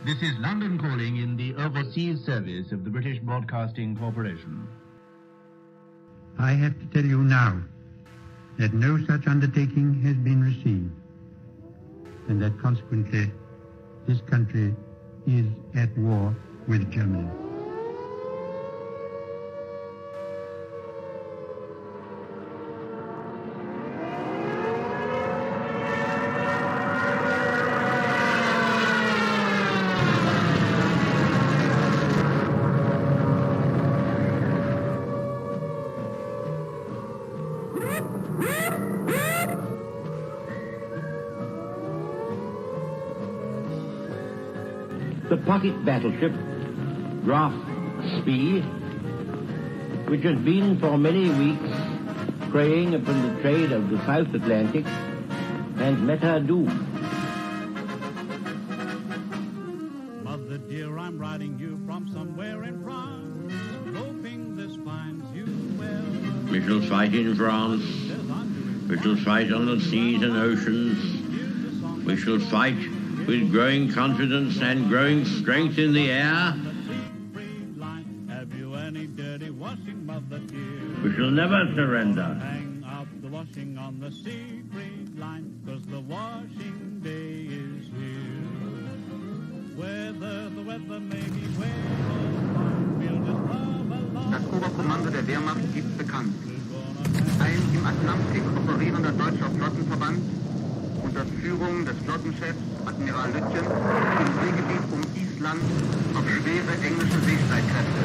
This is London calling in the overseas service of the British Broadcasting Corporation. I have to tell you now that no such undertaking has been received, and that consequently this country is at war with Germany. The pocket battleship, Graf Spee, which has been for many weeks preying upon the trade of the South Atlantic, and met her doom. Mother dear, I'm writing you from somewhere in France, hoping this finds you well. We shall fight in France. We shall fight on the seas and oceans. We shall fight with growing confidence and growing strength in the air. We shall never surrender. Hang up the washing on the sea green line, 'cause the washing day is here. Whether the weather may be wet or fine, we'll just love along. Das Oberkommando der Wehrmacht gibt bekannt. Ein im Atlantik operierender deutscher Flottenverband unter Führung des Flottenchefs Admiral Lütjen im Seegebiet um Island auf schwere englische Seestreitkräfte.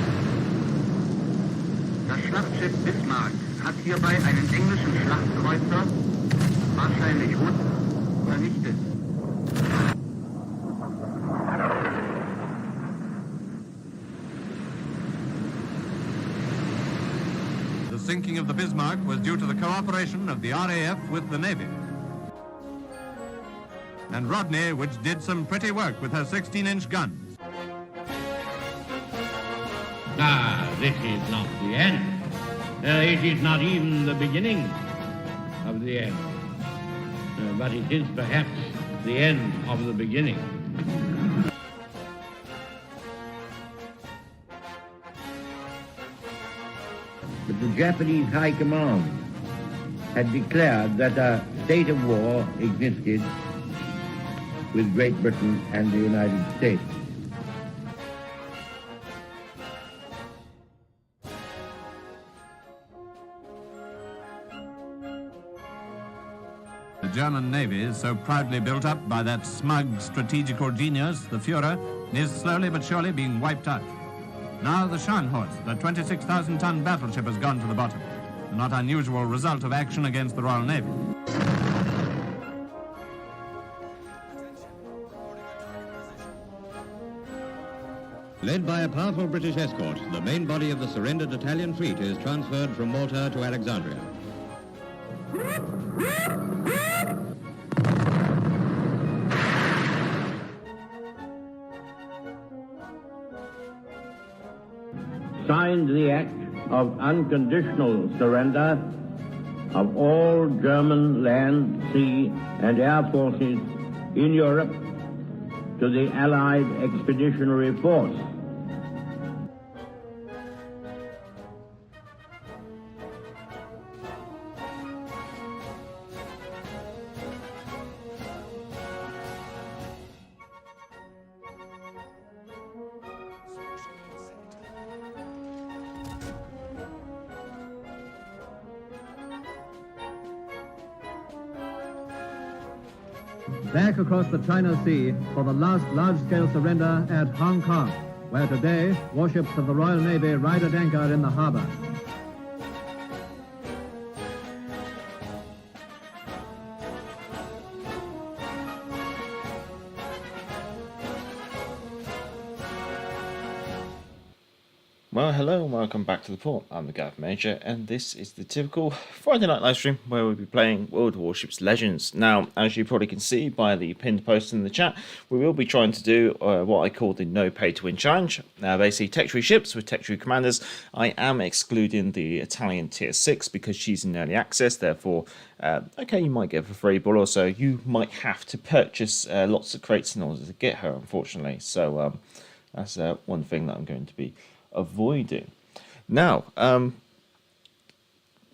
Das Schlachtschiff Bismarck hat hierbei einen englischen Schlachtkreuzer, wahrscheinlich Hood, vernichtet. The sinking of the Bismarck was due to the cooperation of the RAF with the Navy. And Rodney, which did some pretty work with her 16-inch guns. This is not the end. It is not even the beginning of the end. But it is perhaps the end of the beginning. But the Japanese High Command had declared that a state of war existed with Great Britain and the United States. The German Navy, so proudly built up by that smug strategical genius, the Führer, is slowly but surely being wiped out. Now the Scharnhorst, the 26,000-ton battleship, has gone to the bottom, a not unusual result of action against the Royal Navy. Led by a powerful British escort, the main body of the surrendered Italian fleet is transferred from Malta to Alexandria. Signed the act of unconditional surrender of all German land, sea, and air forces in Europe to the Allied Expeditionary Force. Back across the China Sea for the last large-scale surrender at Hong Kong, where today warships of the Royal Navy ride at anchor in the harbor. Well, hello and welcome back to the port. I'm the Gav Major, and this is the typical Friday night live stream where we'll be playing World Warships Legends. Now, as you probably can see by the pinned post in the chat, we will be trying to do what I call the no pay to win challenge. Now, basically, tech tree ships with tech tree commanders. I am excluding the Italian tier 6 because she's in early access, therefore, okay, you might get it for free, but also you might have to purchase lots of crates in order to get her, unfortunately. So, that's one thing that I'm going to be avoiding. Now,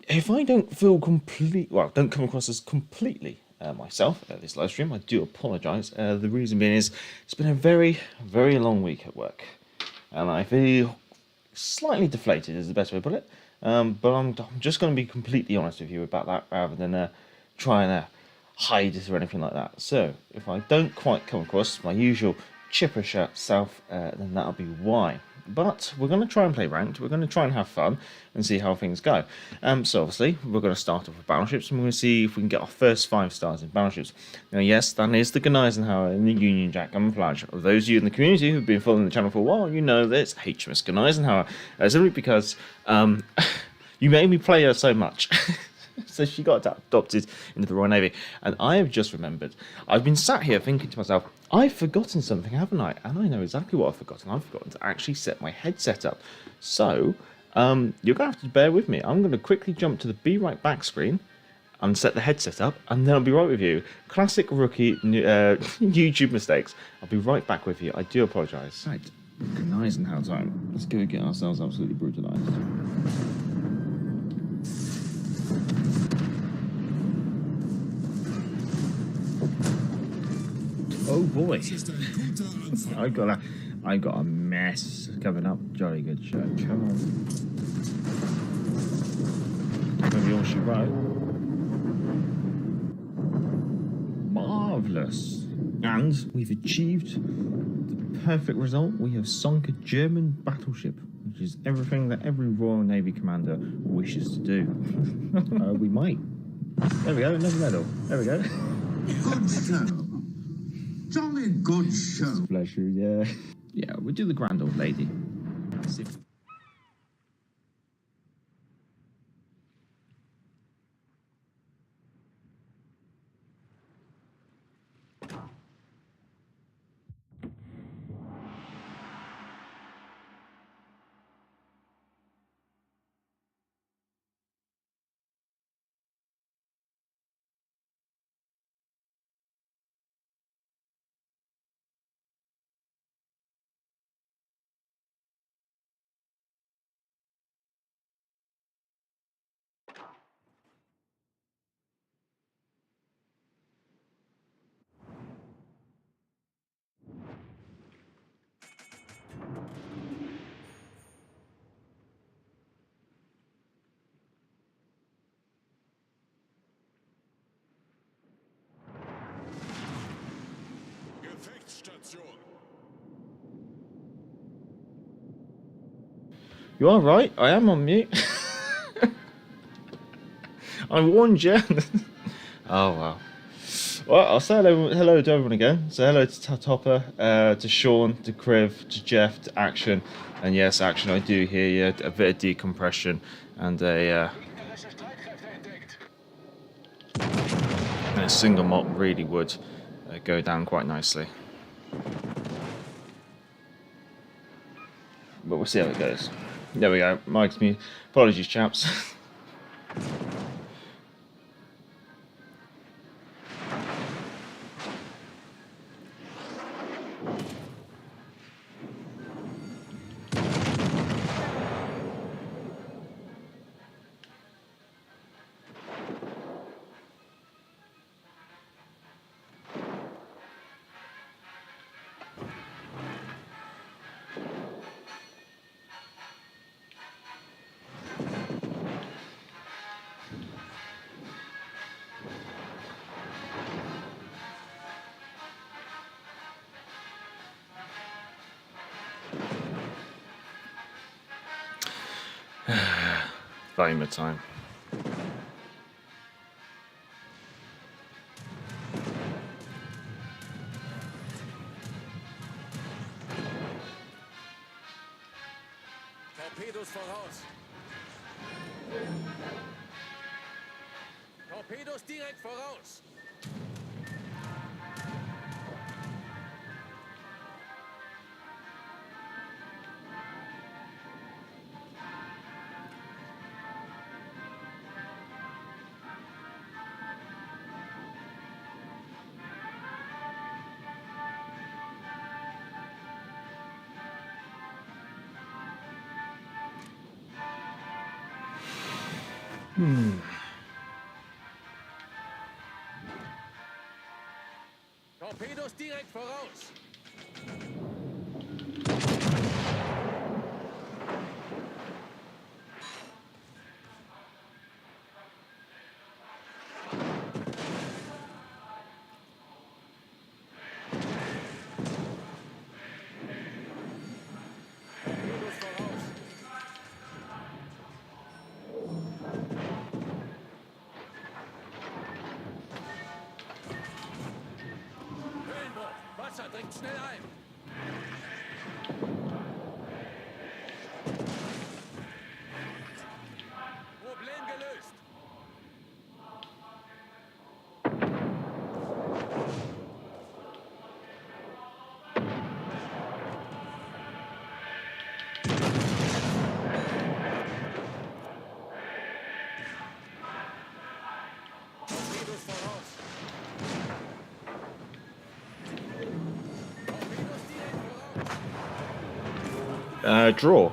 if I don't feel don't come across as completely myself at this live stream, I do apologise. The reason being is it's been a very, very long week at work, and I feel slightly deflated is the best way to put it. But I'm just going to be completely honest with you about that, rather than trying to hide it or anything like that. So, if I don't quite come across my usual chipperish self, then that'll be why. But we're going to try and play ranked. We're going to try and have fun and see how things go. So obviously, we're going to start off with battleships, and we're going to see if we can get our first 5 stars in battleships. Now, yes, that is the Gneisenau in the Union Jack camouflage. For those of you in the community who've been following the channel for a while, you know that it's HMS Gneisenau. Simply because you made me play her so much. So she got adopted into the Royal Navy, and I have just remembered, I've been sat here thinking to myself, I've forgotten something, haven't I? And I know exactly what I've forgotten. I've forgotten to actually set my headset up. So, you're going to have to bear with me. I'm going to quickly jump to the Be Right Back screen and set the headset up, and then I'll be right with you. Classic rookie YouTube mistakes. I'll be right back with you. I do apologise. Right, Gneisenau time. Let's go get ourselves absolutely brutalised. Oh boy, I got a mess coming up. Jolly good show. Come on, maybe all she wrote. Marvelous, and we've achieved the perfect result. We have sunk a German battleship, which is everything that every Royal Navy commander wishes to do. We might. There we go. Another medal. There we go. Good show. Jolly good show. Bless you, yeah. Yeah, we'll do the grand old lady. See if... You are right, I am on mute. I warned you. Oh, wow. Well, I'll say hello to everyone again. So hello to Topper, to Sean, to Kriv, to Jeff, to Action. And yes, Action, I do hear you. A bit of decompression and a single mop really would go down quite nicely. But we'll see how it goes. There we go. Mike's me. Apologies, chaps. Famer time. Torpedos voraus. Torpedos direkt voraus. Torpedos direkt voraus. Torpedos voraus. Höhenbruch. Wasser dringt schnell ein. Problem gelöst. Torpedos voraus. Torpedos direkt voraus. Draw.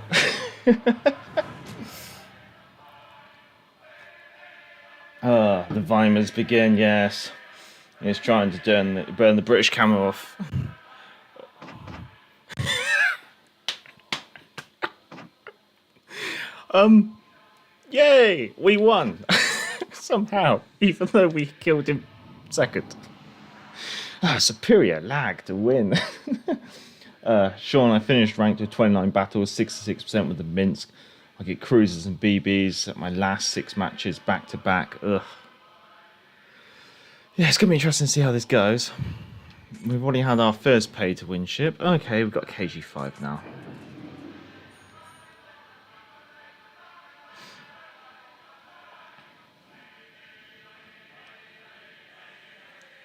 The Weimars begin, yes. He's trying to burn the British camera off. Yay! We won! Somehow, even though we killed him second. Superior lag to win. Sean, I finished ranked with 29 battles, 66% with the Minsk. I get cruisers and BBs at my last 6 matches back to back. Ugh. Yeah, it's going to be interesting to see how this goes. We've already had our first pay to win ship. Okay, we've got KG5 now.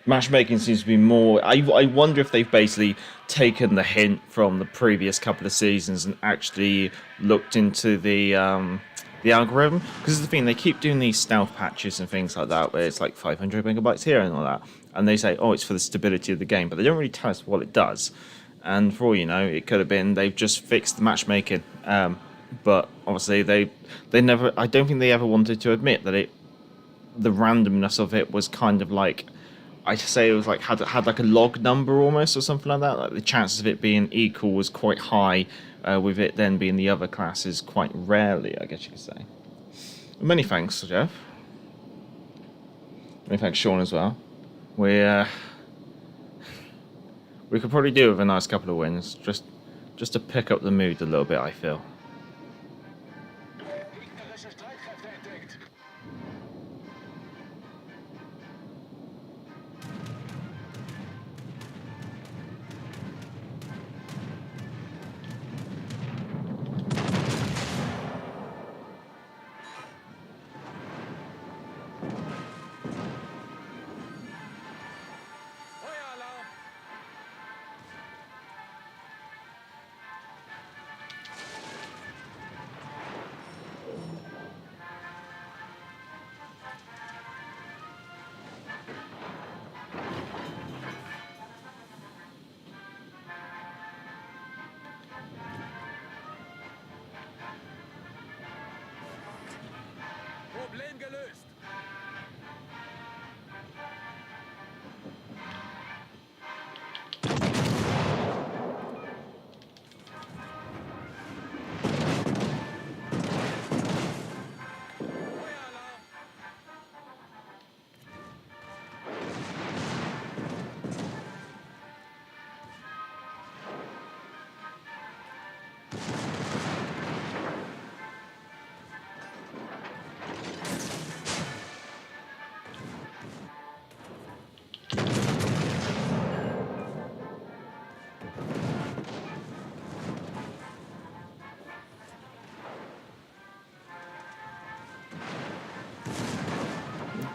Matchmaking seems to be more... I wonder if they've basically taken the hint from the previous couple of seasons and actually looked into the algorithm. Because the thing, they keep doing these stealth patches and things like that, where it's like 500 megabytes here and all that. And they say, oh, it's for the stability of the game. But they don't really tell us what it does. And for all you know, it could have been they've just fixed the matchmaking. But obviously, they never... I don't think they ever wanted to admit that the randomness of it was kind of like... I'd say it was like had like a log number almost or something like that. Like the chances of it being equal was quite high, with it then being the other classes quite rarely, I guess you could say. Many thanks, Jeff. Many thanks, Sean, as well. We could probably do with a nice couple of wins, just to pick up the mood a little bit, I feel.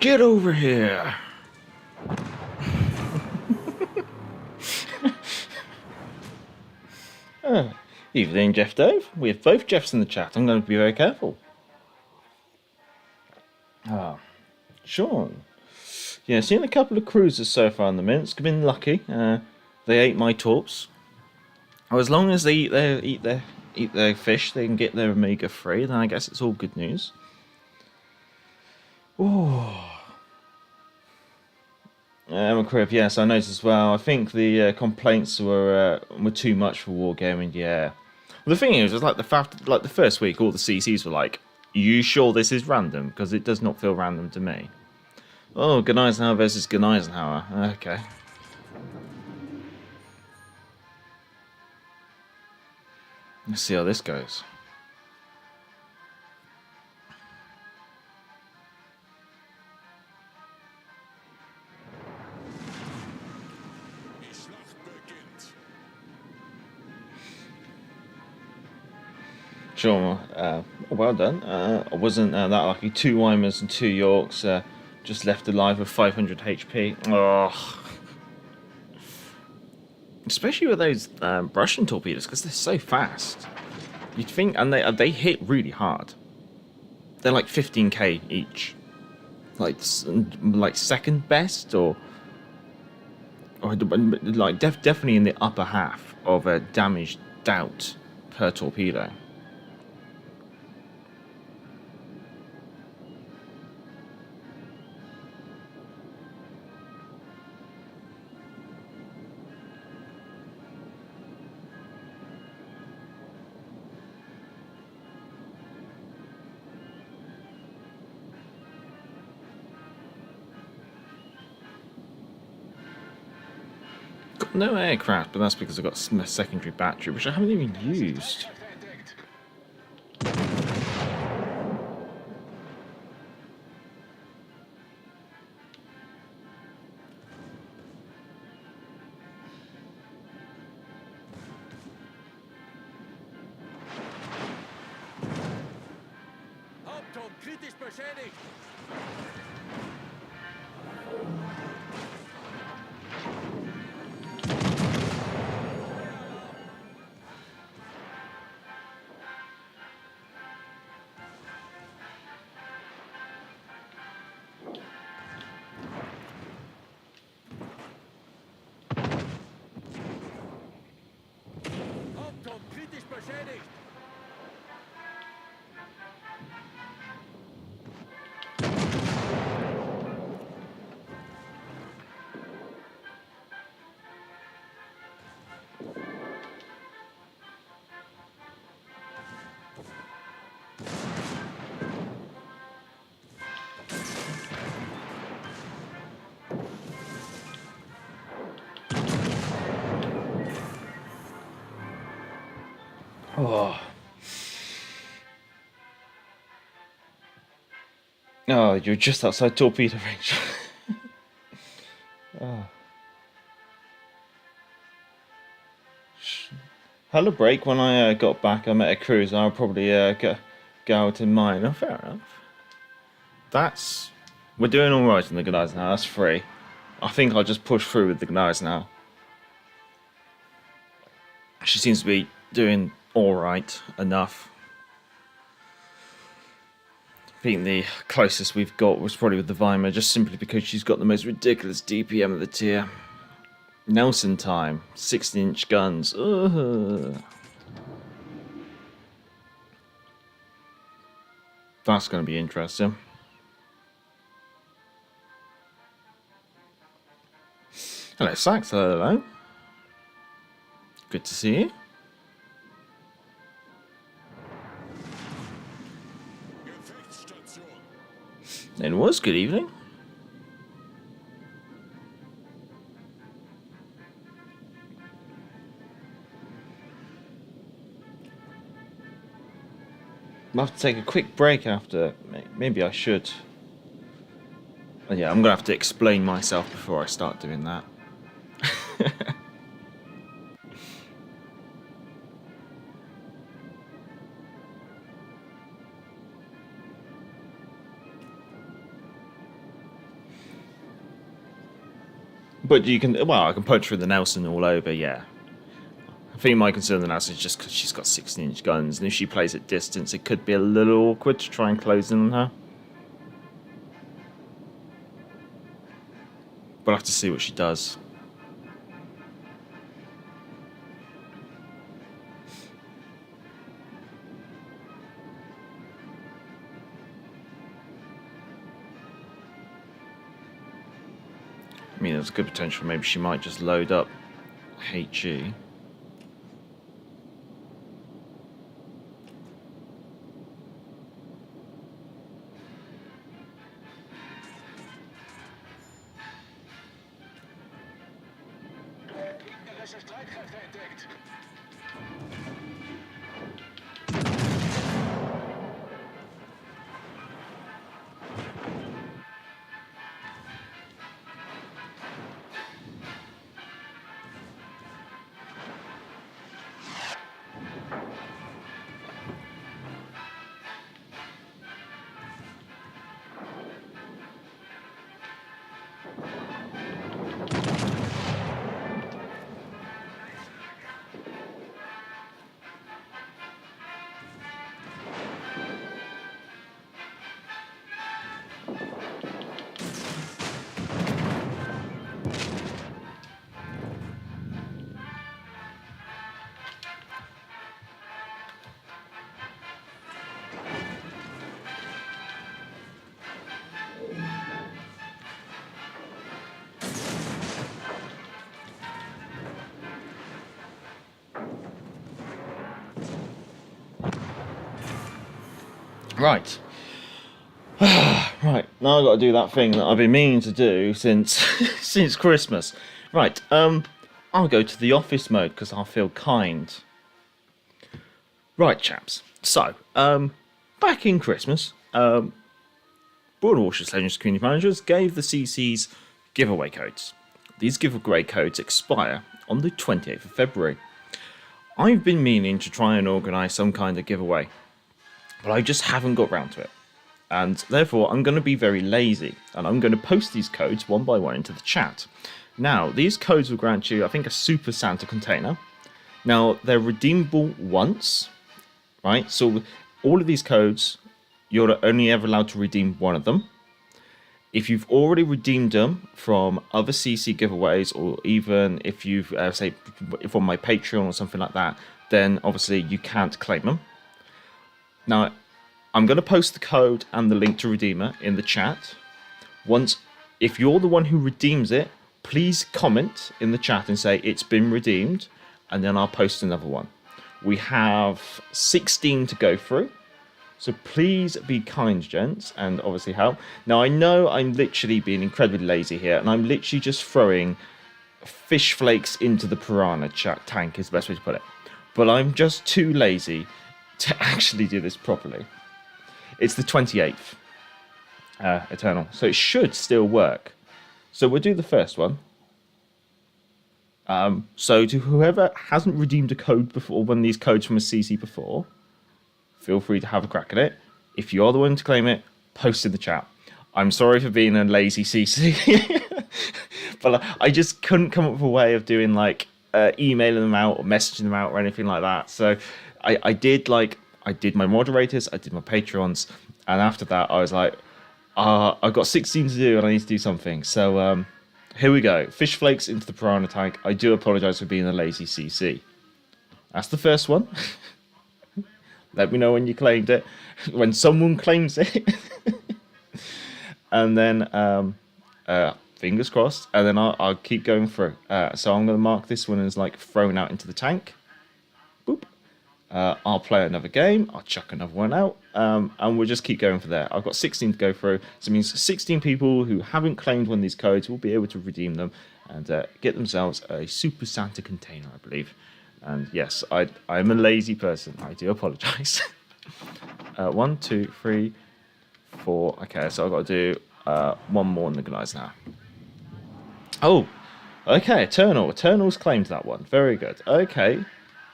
Get over here! Evening, Jeff Dave. We have both Jeffs in the chat. I'm going to be very careful. Sean. Yeah, seen a couple of cruisers so far in the Minsk. Been lucky. They ate my torps. As long as they eat their fish, they can get their omega-3. Then I guess it's all good news. Oh. McCrib, yes, I noticed as well. I think the complaints were too much for Wargaming. Yeah. Well, the thing is, it's like the first week, all the CCs were like, "You sure this is random?" Because it does not feel random to me. Oh, Gneisenau versus Gneisenau. Okay. Let's see how this goes. Sure, well done. I wasn't that lucky. 2 Weimars and 2 Yorks, just left alive with 500 HP. Oh. Especially with those Russian torpedoes, because they're so fast. You'd think, and they hit really hard. They're like 15k each. Like second best, or like definitely in the upper half of a damage dealt per torpedo. Got no aircraft, but that's because I've got a secondary battery, which I haven't even used. Hauptturm kritisch beschädigt. Hauptturm kritisch beschädigt. Oh, you're just outside torpedo range. Oh. Had a break when I got back. I met a cruise. I'll probably go out in mine. Oh, fair enough. We're doing all right in the Gneisenau. That's free. I think I'll just push through with the Gneisenau. She seems to be doing all right enough. I think the closest we've got was probably with the Weimar, just simply because she's got the most ridiculous DPM of the tier. Nelson time, 16-inch guns. Ugh. That's going to be interesting. Hello, Sax. Hello. Good to see you. It was good evening. I'll have to take a quick break after. Maybe I should. Yeah, I'm gonna have to explain myself before I start doing that. But you can, well, I can punch through the Nelson all over, yeah. I think my concern with the Nelson is just because she's got 16-inch guns, and if she plays at distance, it could be a little awkward to try and close in on her. But I'll have to see what she does. I mean, there's a good potential maybe she might just load up HE. Right. Right, now I've got to do that thing that I've been meaning to do since since Christmas. Right, I'll go to the office mode because I feel kind. Right, chaps. So, back in Christmas, Broad Warships Legends community managers gave the CCs giveaway codes. These giveaway codes expire on the 28th of February. I've been meaning to try and organise some kind of giveaway, but I just haven't got round to it. And therefore, I'm going to be very lazy, and I'm going to post these codes one by one into the chat. Now, these codes will grant you, I think, a Super Santa container. Now, they're redeemable once, right? So, all of these codes, you're only ever allowed to redeem one of them. If you've already redeemed them from other CC giveaways, or even if you've, say, from my Patreon or something like that, then obviously you can't claim them. Now, I'm going to post the code and the link to Redeemer in the chat. If you're the one who redeems it, please comment in the chat and say it's been redeemed, and then I'll post another one. We have 16 to go through, so please be kind, gents, and obviously help. Now, I know I'm literally being incredibly lazy here, and I'm literally just throwing fish flakes into the piranha tank is the best way to put it. But I'm just too lazy to actually do this properly. It's the 28th, Eternal, so it should still work. So we'll do the first one. So to whoever hasn't redeemed a code before, one of these codes from a CC before, feel free to have a crack at it. If you're the one to claim it, post in the chat. I'm sorry for being a lazy CC, but I just couldn't come up with a way of doing like emailing them out or messaging them out or anything like that. So I did my moderators, I did my Patreons, and after that I was like, I've got 16 to do and I need to do something. So here we go. Fish flakes into the piranha tank. I do apologise for being a lazy CC. That's the first one. Let me know when you claimed it. When someone claims it. And then fingers crossed. And then I'll keep going through. So I'm going to mark this one as like thrown out into the tank. Boop. I'll play another game, I'll chuck another one out, and we'll just keep going for there. I've got 16 to go through, so it means 16 people who haven't claimed one of these codes will be able to redeem them and get themselves a Super Santa container, I believe. And yes, I'm a lazy person, I do apologise. 1, 2, 3, 4, okay, so I've got to do one more in the Gneisenau. Oh, okay, Eternal's claimed that one, very good, okay.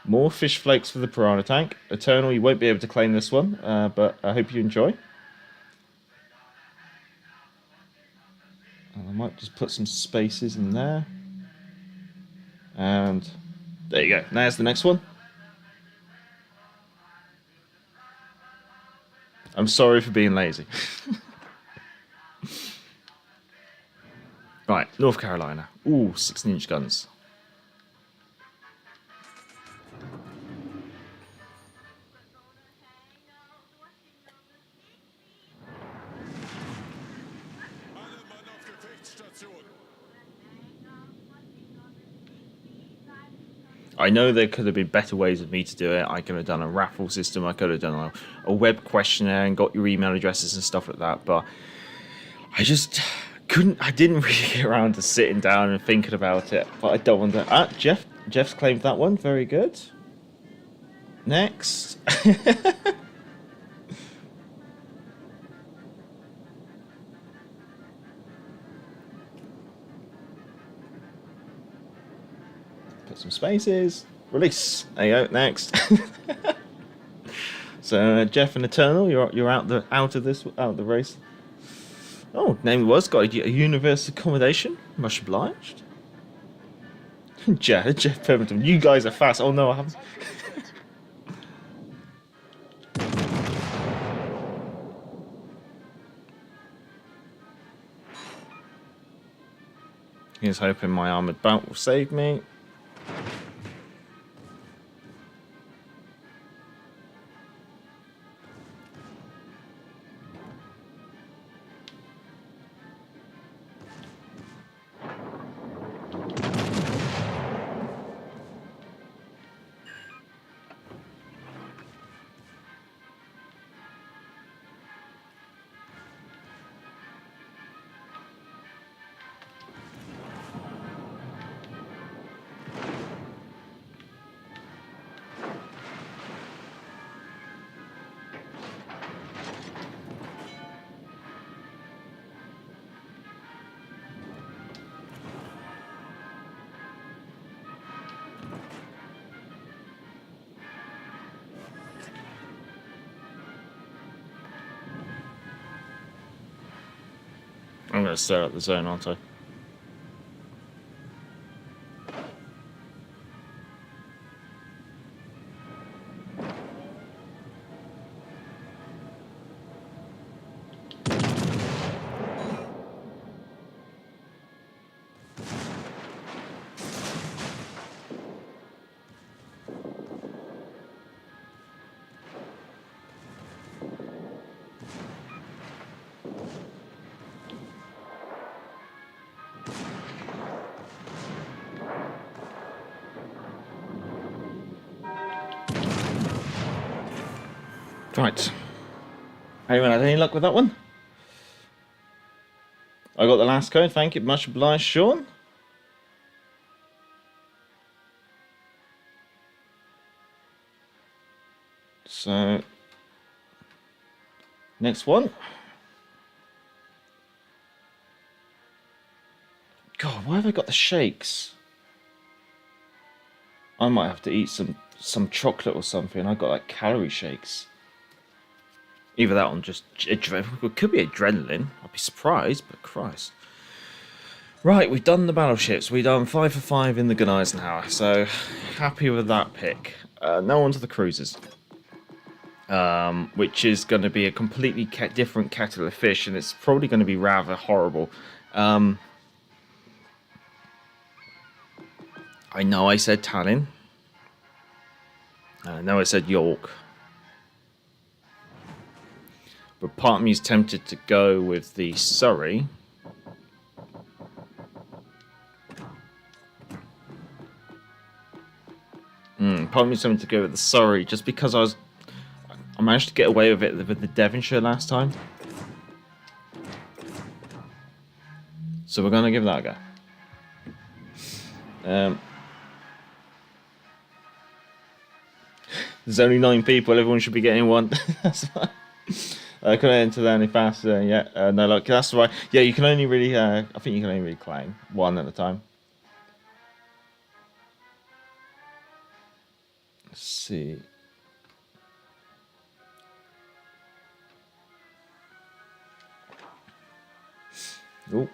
More fish flakes for the piranha tank. Eternal, you won't be able to claim this one, but I hope you enjoy. I might might just put some spaces in there. And there you go. There's the next one. I'm sorry for being lazy. Right, North Carolina. Ooh, 16-inch guns. I know there could have been better ways of me to do it. I could have done a raffle system. I could have done a web questionnaire and got your email addresses and stuff like that. But I just couldn't. I didn't really get around to sitting down and thinking about it. But I don't want to. Jeff's claimed that one. Very good. Next. Put some spaces. Release. There you go. Next. So Jeff and Eternal, you're out of the race. Oh, name was got a universe accommodation. Much obliged. Jeff Pemberton, you guys are fast. Oh no, I haven't. Here's hoping my armored bout will save me. I'm going to stir up the zone, aren't I? Right. Anyone had any luck with that one? I got the last code, thank you. Much obliged, Sean. So, next one. God, why have I got the shakes? I might have to eat some chocolate or something. I got like calorie shakes. Either that one, just it could be adrenaline. I'd be surprised, but Christ. Right, we've done the battleships. We've done 5 for 5 in the Gneisenau, so happy with that pick. Now on to the cruisers, which is going to be a completely different kettle of fish, and it's probably going to be rather horrible. I know I said Tallinn. I know I said York. But part of me is tempted to go with the Surrey. Part of me is tempted to go with the Surrey just because I managed to get away with it with the Devonshire last time. So we're going to give that a go. There's only 9 people. Everyone should be getting one. That's fine. I couldn't enter that any faster. Yeah, no, look, that's right. Yeah, you can only really. I think you can only really claim 1 at a time. Let's see. Oh.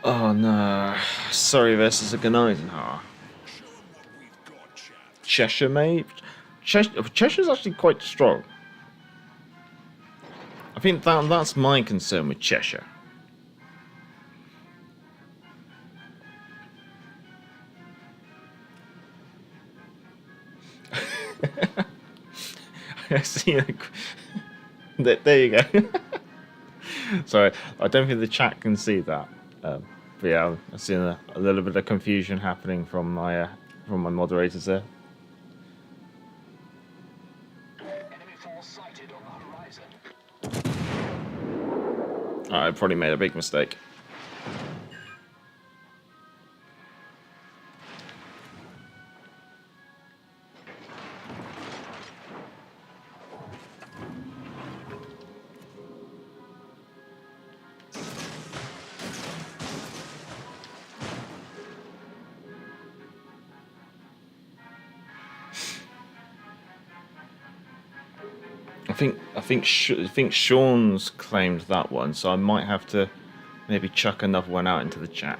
Oh no. Sorry versus a Gneisenau. Cheshire, mate. Cheshire's actually quite strong. I think that's my concern with Cheshire. I see. There you go. Sorry, I don't think the chat can see that. But yeah, I've seen a little bit of confusion happening from my moderators there. I probably made a big mistake. I think Sean's claimed that one, so I might have to maybe chuck another one out into the chat.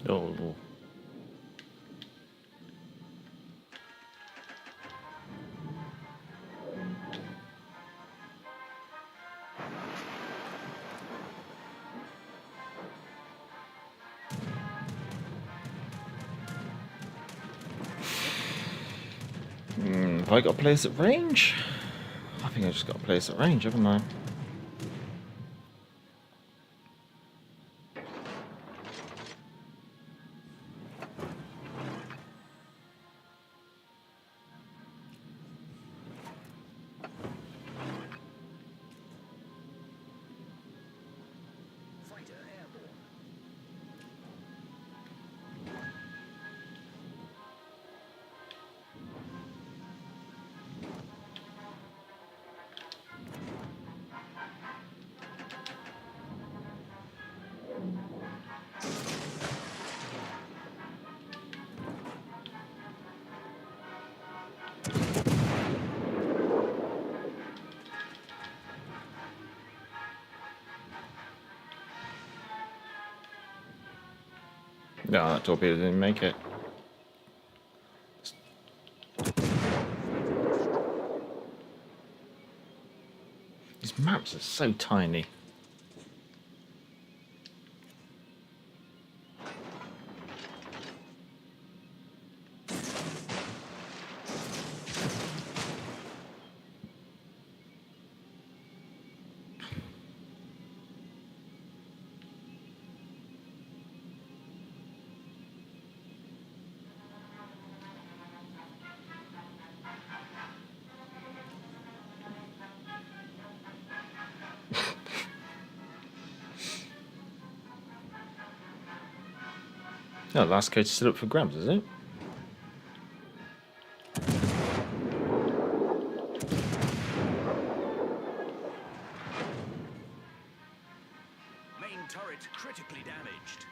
Oh. Have I got a place at range? I think I just got a place at range, haven't I? No, that torpedo didn't make it. These maps are so tiny. No, last coach is still up for grabs, is it? Main turret critically damaged.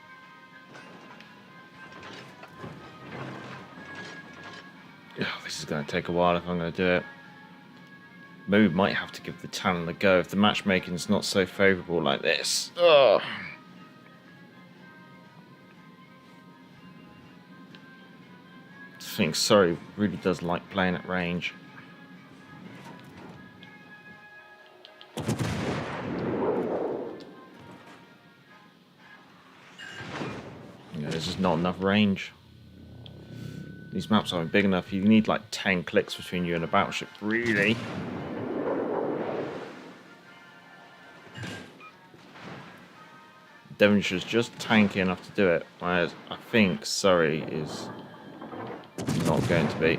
Oh, this is going to take a while if I'm going to do it. Maybe we might have to give the Talon a go if the matchmaking's not so favourable like this. Ugh. I think Surrey really does like playing at range. There's just not enough range. These maps aren't big enough. You need like 10 clicks between you and a battleship, really. Devonshire's just tanky enough to do it, whereas I think Surrey is not going to be.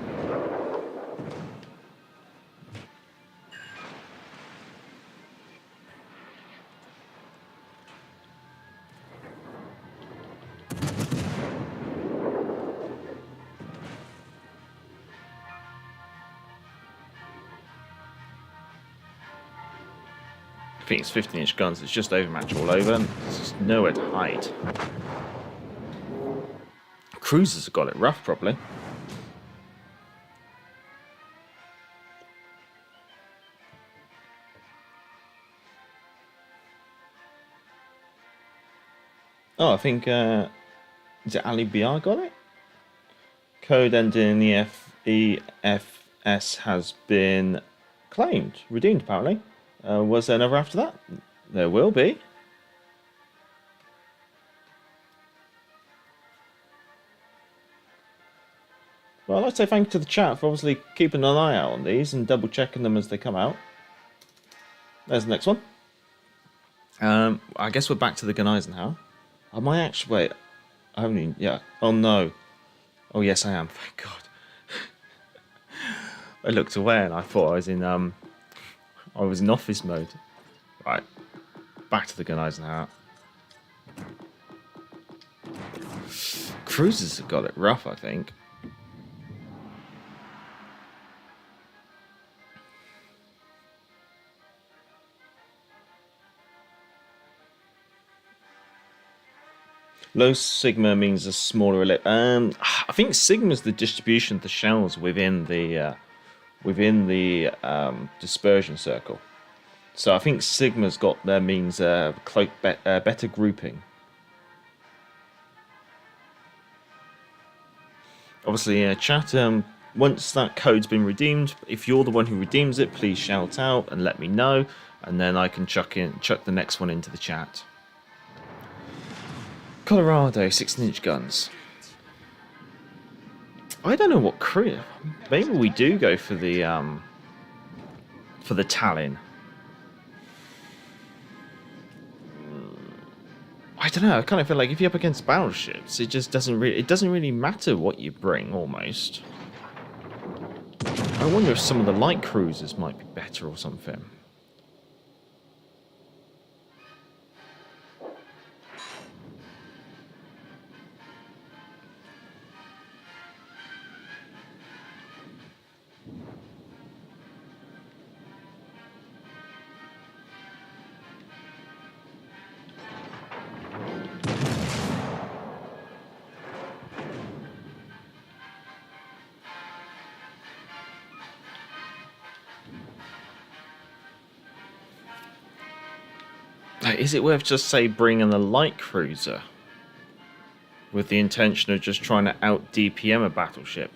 I think it's 15-inch guns, it's just overmatch all over, and there's just nowhere to hide. Cruisers have got it rough, probably. Oh, I think, is it Ali BR got it? Code ending in EFS has been claimed, redeemed apparently. Was there another after that? There will be. Well, I'd like to say thank you to the chat for obviously keeping an eye out on these and double checking them as they come out. There's the next one. I guess we're back to the Gneisenau. Am I actually... Wait. I haven't even... Yeah. Oh, no. Oh, yes, I am. Thank God. I looked away and I thought I was in office mode. Right. Back to the Gneisenau. Cruisers have got it rough, I think. Low sigma means a smaller. I think sigma is the distribution of the shells within the dispersion circle. So I think sigma's got there means better grouping. Obviously, chat. Once that code's been redeemed, if you're the one who redeems it, please shout out and let me know, and then I can chuck the next one into the chat. Colorado 16-inch guns. I don't know what crew. Maybe we do go for the Talon. I don't know. I kind of feel like if you're up against battleships, it just doesn't really matter what you bring. Almost. I wonder if some of the light cruisers might be better or something. Is it worth just, say, bringing a light cruiser with the intention of just trying to out DPM a battleship?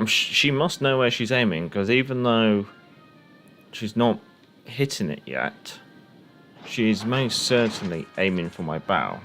She must know where she's aiming, because even though she's not hitting it yet, she's most certainly aiming for my bow.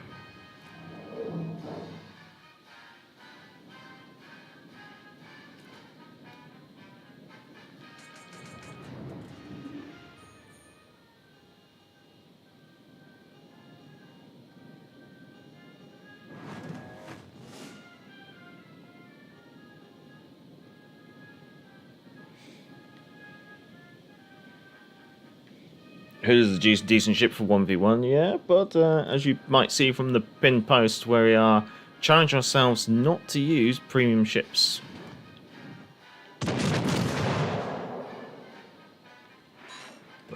Hood is a decent ship for 1v1, yeah, but as you might see from the pin post where we are, challenge ourselves not to use premium ships.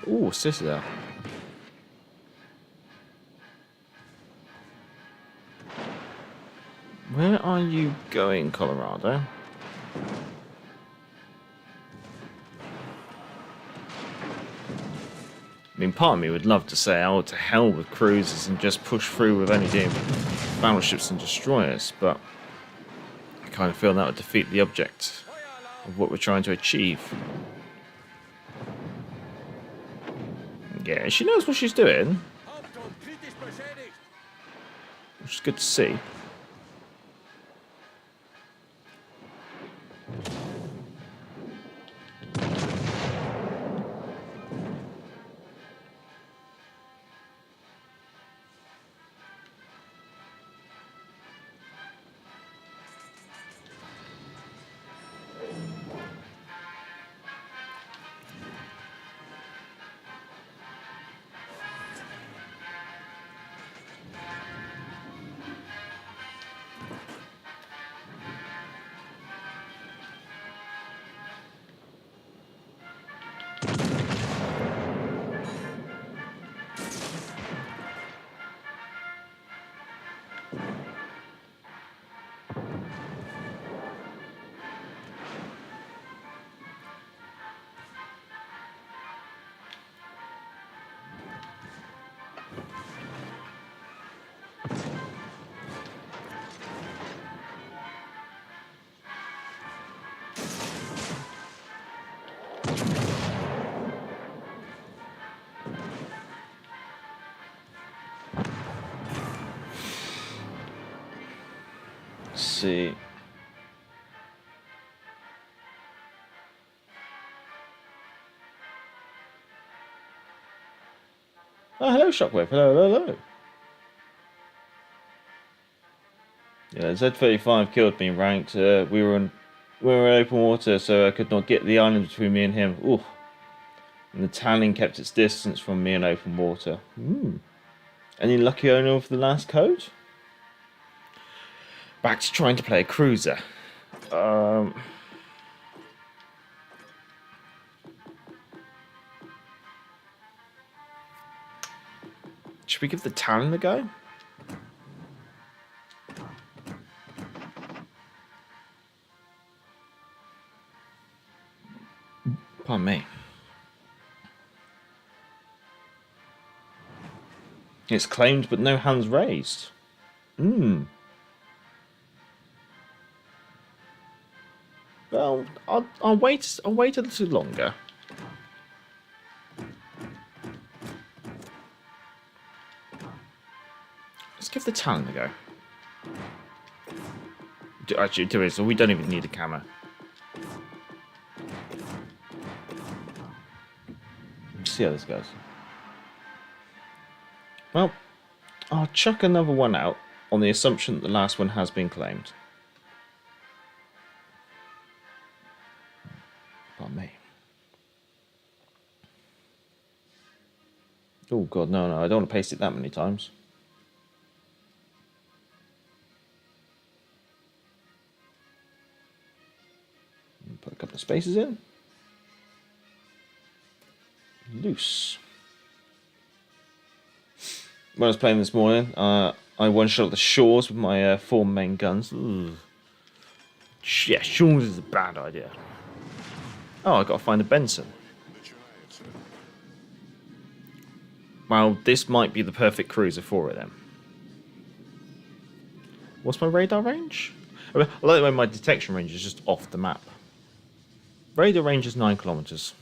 Ooh, Citadel. Where are you going, Colorado? I mean, part of me would love to say, oh, to hell with cruisers and just push through with any damn battleships and destroyers, but I kind of feel that would defeat the object of what we're trying to achieve. Yeah, she knows what she's doing, which is good to see. See. Oh, hello, Shockwave. Hello, hello, hello. Yeah, Z35 killed me ranked. We were in open water, so I could not get the island between me and him. Ooh. And the tanning kept its distance from me in open water. Any lucky owner of the last code? Back to trying to play a cruiser. Should we give the Talon a go? Pardon me. It's claimed, but no hands raised. Well, I'll wait. I'll wait a little longer. Let's give the Talon a go. Actually, to be honest, we don't even need a camo. Let's see how this goes. Well, I'll chuck another one out on the assumption that the last one has been claimed. Pardon me. Oh god, no, I don't want to paste it that many times. Put a couple of spaces in. Loose. When I was playing this morning, I one-shot the shores with my 4 main guns. Ooh. Yeah, shores is a bad idea. Oh, I got to find a Benson. Well, this might be the perfect cruiser for it then. What's my radar range? I like the way my detection range is just off the map. Radar range is 9 kilometers.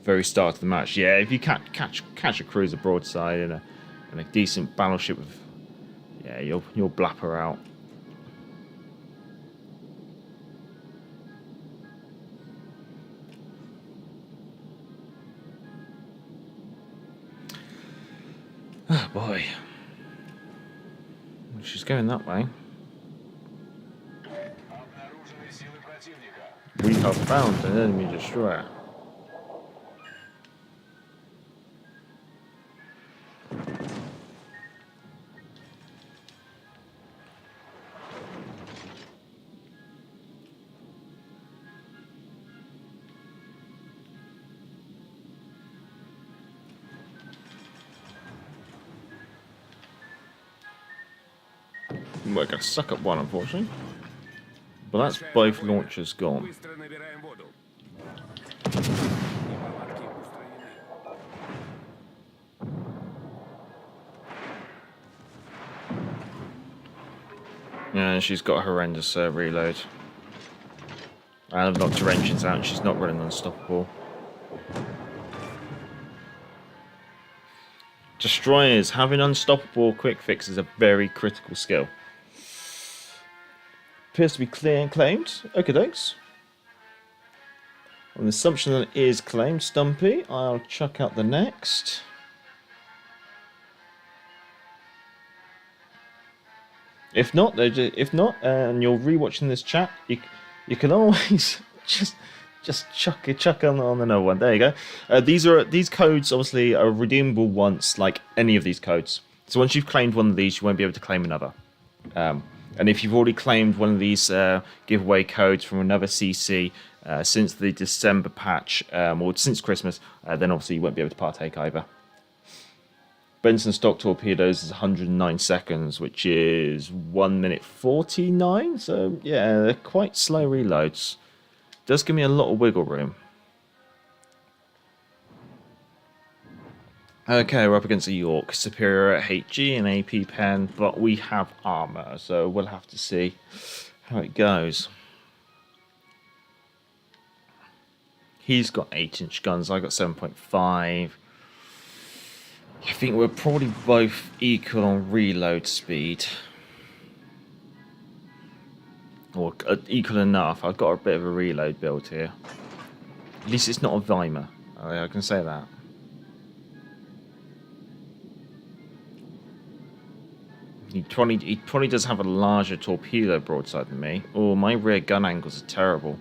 Very start of the match. Yeah, if you catch a cruiser broadside in a decent battleship with, yeah, you'll blap her out. Oh boy, she's going that way. We have found an enemy destroyer. We're going to suck up one, unfortunately. But that's both launchers gone. Yeah, and she's got a horrendous reload. I've knocked her engines out and she's not running unstoppable. Destroyers, having unstoppable quick fix is a very critical skill. Appears to be clear and claimed. Okay, dokes. On the assumption that it is claimed, Stumpy, I'll chuck out the next. If not, and you're rewatching this chat, you can always just chuck on another one. There you go. These codes obviously are redeemable once, like any of these codes. So once you've claimed one of these, you won't be able to claim another. And if you've already claimed one of these giveaway codes from another CC since the December patch or since Christmas, then obviously you won't be able to partake either. Benson stock torpedoes is 109 seconds, which is 1 minute 49. So yeah, they're quite slow reloads. Does give me a lot of wiggle room. Okay, we're up against a York, superior HG and AP pen, but we have armor, so we'll have to see how it goes. He's got 8-inch guns, I got 7.5. I think we're probably both equal on reload speed. Or equal enough. I've got a bit of a reload build here. At least it's not a Weimar. I can say that. He probably does have a larger torpedo broadside than me. Oh, my rear gun angles are terrible.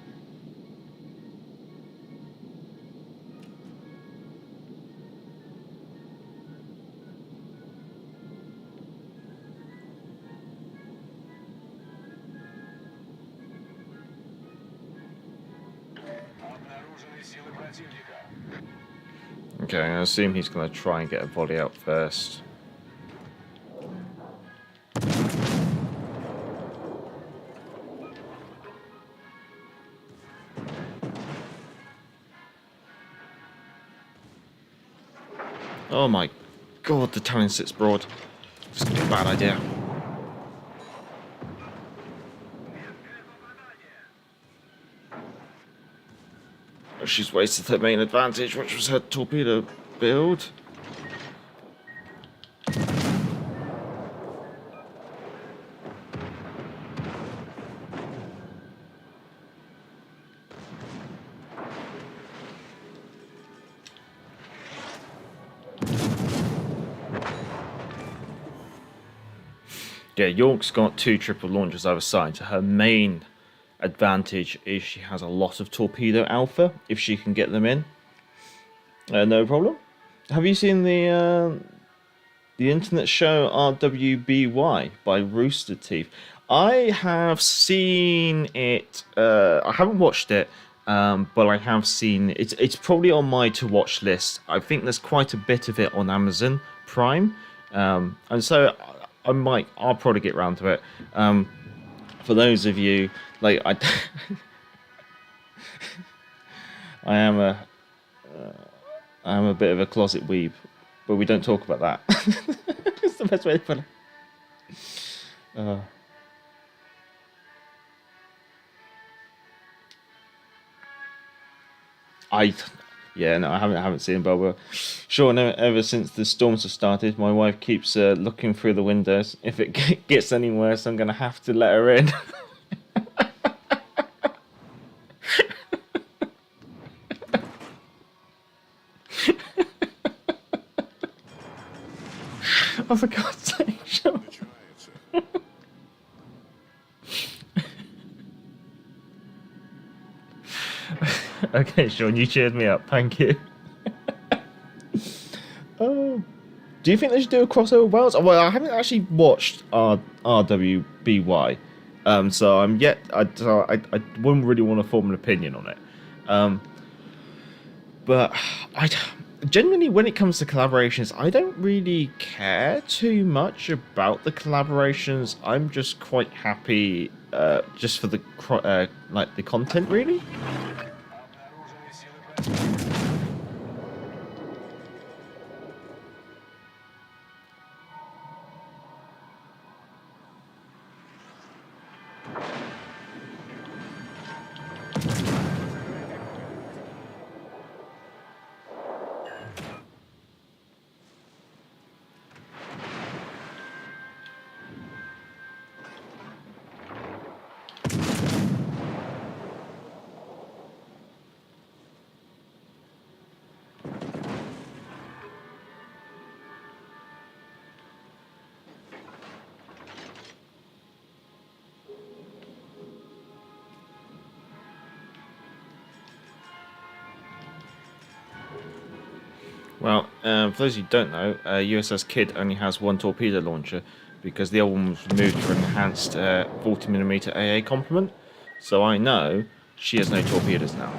Okay, I assume he's going to try and get a volley out first. Oh my god, the Talon sits broad. It's going to be a bad idea. She's wasted her main advantage, which was her torpedo build. Yeah, York's got 2 triple launchers either side, so her main advantage is she has a lot of torpedo alpha if she can get them in. No problem. Have you seen the internet show RWBY by Rooster Teeth? I have seen it. I haven't watched it, but I have seen it. It's probably on my to watch list. I think there's quite a bit of it on Amazon Prime, and so I'll probably get around to it. For those of you, like I am a bit of a closet weeb, but we don't talk about that. It's the best way to put it. I haven't seen Boba. Sure, no, ever since the storms have started, my wife keeps looking through the windows. If it gets any worse, I'm going to have to let her in. Oh, for God's sake, sure. Okay, Sean, you cheered me up. Thank you. Oh, do you think they should do a crossover with Wales? Well, I haven't actually watched RWBY, so I wouldn't really want to form an opinion on it. But Generally, when it comes to collaborations, I don't really care too much about the collaborations. I'm just quite happy just for the like the content, really. Well, for those who don't know, USS Kidd only has one torpedo launcher because the other one was removed for enhanced 40mm AA complement. So I know she has no torpedoes now.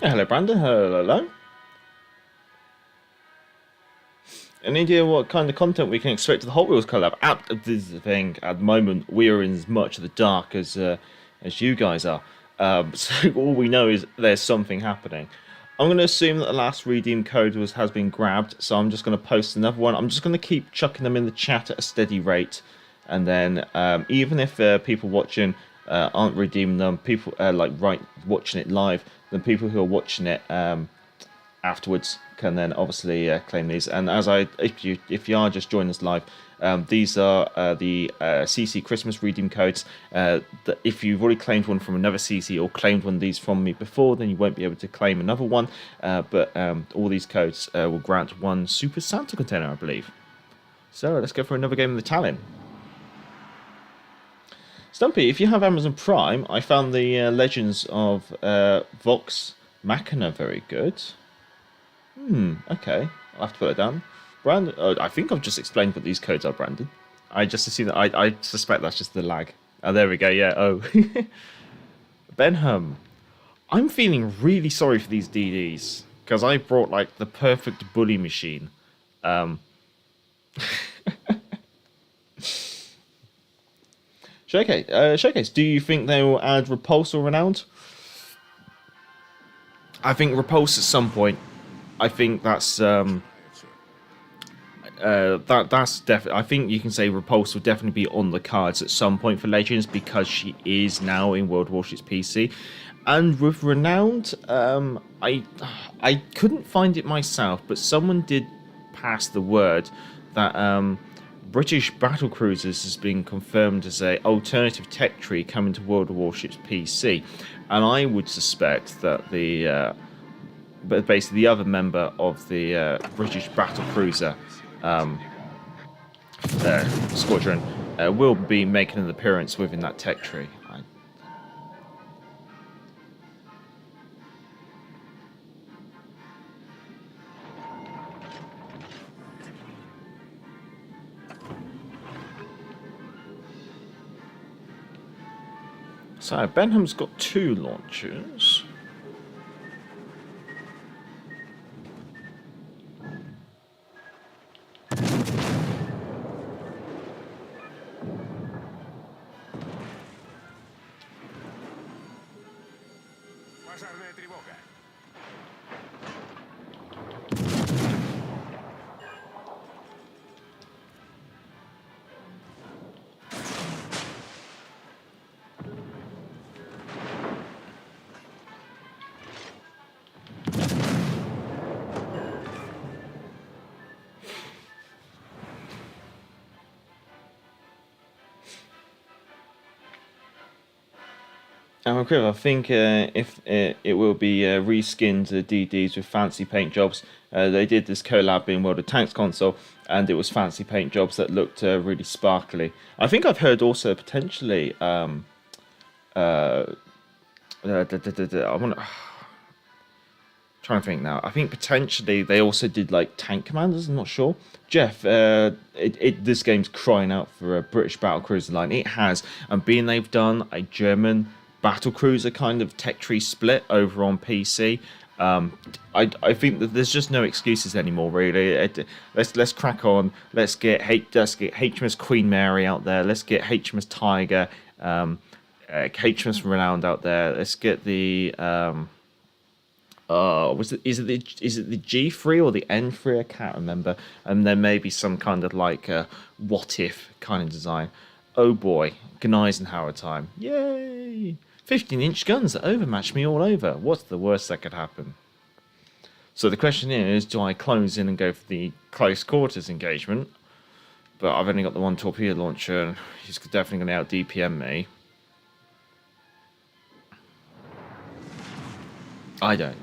Hello, Brandon. Hello. Any idea what kind of content we can expect to the Hot Wheels collab? This is the thing. At the moment, we are in as much of the dark as you guys are. So all we know is there's something happening. I'm going to assume that the last redeem code has been grabbed, so I'm just going to post another one. I'm just going to keep chucking them in the chat at a steady rate, and then even if people watching aren't redeeming them, people watching it live, then people who are watching it afterwards can then obviously claim these. And if you are just joining us live, these are the CC Christmas redeem codes. That if you've already claimed one from another CC or claimed one of these from me before, then you won't be able to claim another one. But all these codes will grant one Super Santa container, I believe. So let's go for another game of the Talon. Stumpy, if you have Amazon Prime, I found the Legends of Vox Machina very good. Okay. I'll have to put it down. Brandon, I think I've just explained what these codes are, Brandon. I just assume that I suspect that's just the lag. Oh, there we go, yeah, oh. Benham, I'm feeling really sorry for these DDs, because I brought, like, the perfect bully machine. Showcase, do you think they will add Repulse or Renowned? I think Repulse at some point. I think that's that's definitely. I think you can say Repulse will definitely be on the cards at some point for Legends because she is now in World Warships PC. And with Renowned, I couldn't find it myself, but someone did pass the word that British battle cruisers has been confirmed as a alternative tech tree coming to World Warships PC, and I would suspect that but basically the other member of the British battle cruiser squadron will be making an appearance within that tech tree. So Benham's got 2 launchers. I think if it will be reskinned DDs with fancy paint jobs. They did this collab in World of Tanks console, and it was fancy paint jobs that looked really sparkly. I think I've heard also potentially. I want trying to think now. I think potentially they also did like tank commanders. I'm not sure. Jeff, this game's crying out for a British battle cruiser line. It has, and being they've done a German battle cruiser kind of tech tree split over on PC. I think that there's just no excuses anymore. Really, let's crack on. Let's get HMS Queen Mary out there. Let's get HMS Tiger, HMS Renowned out there. Let's get the is it the G3 or the N3? I can't remember. And there may be some kind of like what if kind of design. Oh boy, Gneisenau time. Yay! 15-inch guns that overmatch me all over. What's the worst that could happen? So the question is, do I close in and go for the close quarters engagement? But I've only got the one torpedo launcher, and he's definitely going to out DPM me. I don't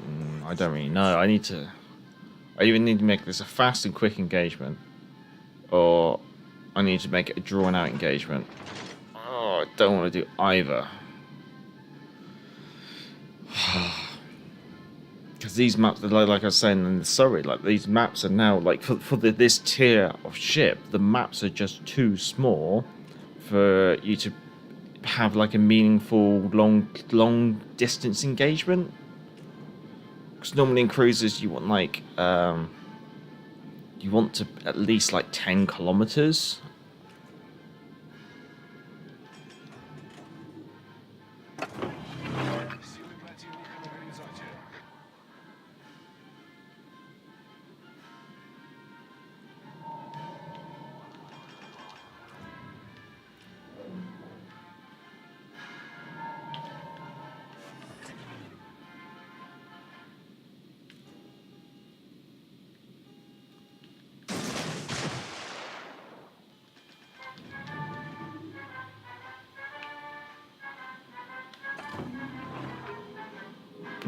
really know. I either need to make this a fast and quick engagement, or I need to make it a drawn out engagement. Oh, I don't want to do either. Because these maps, like I was saying in the Surrey, like these maps are now like for this tier of ship, the maps are just too small for you to have like a meaningful long distance engagement. Because normally in cruisers you want like you want to at least like 10 kilometers.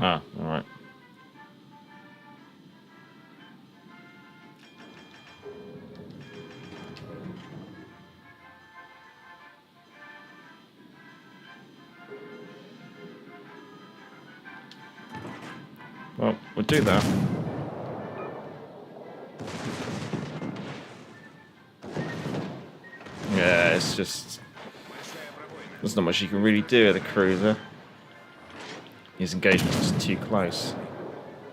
Ah, alright. Well, we'll do that. Yeah, it's just... there's not much you can really do with a cruiser. His engagement's just too close.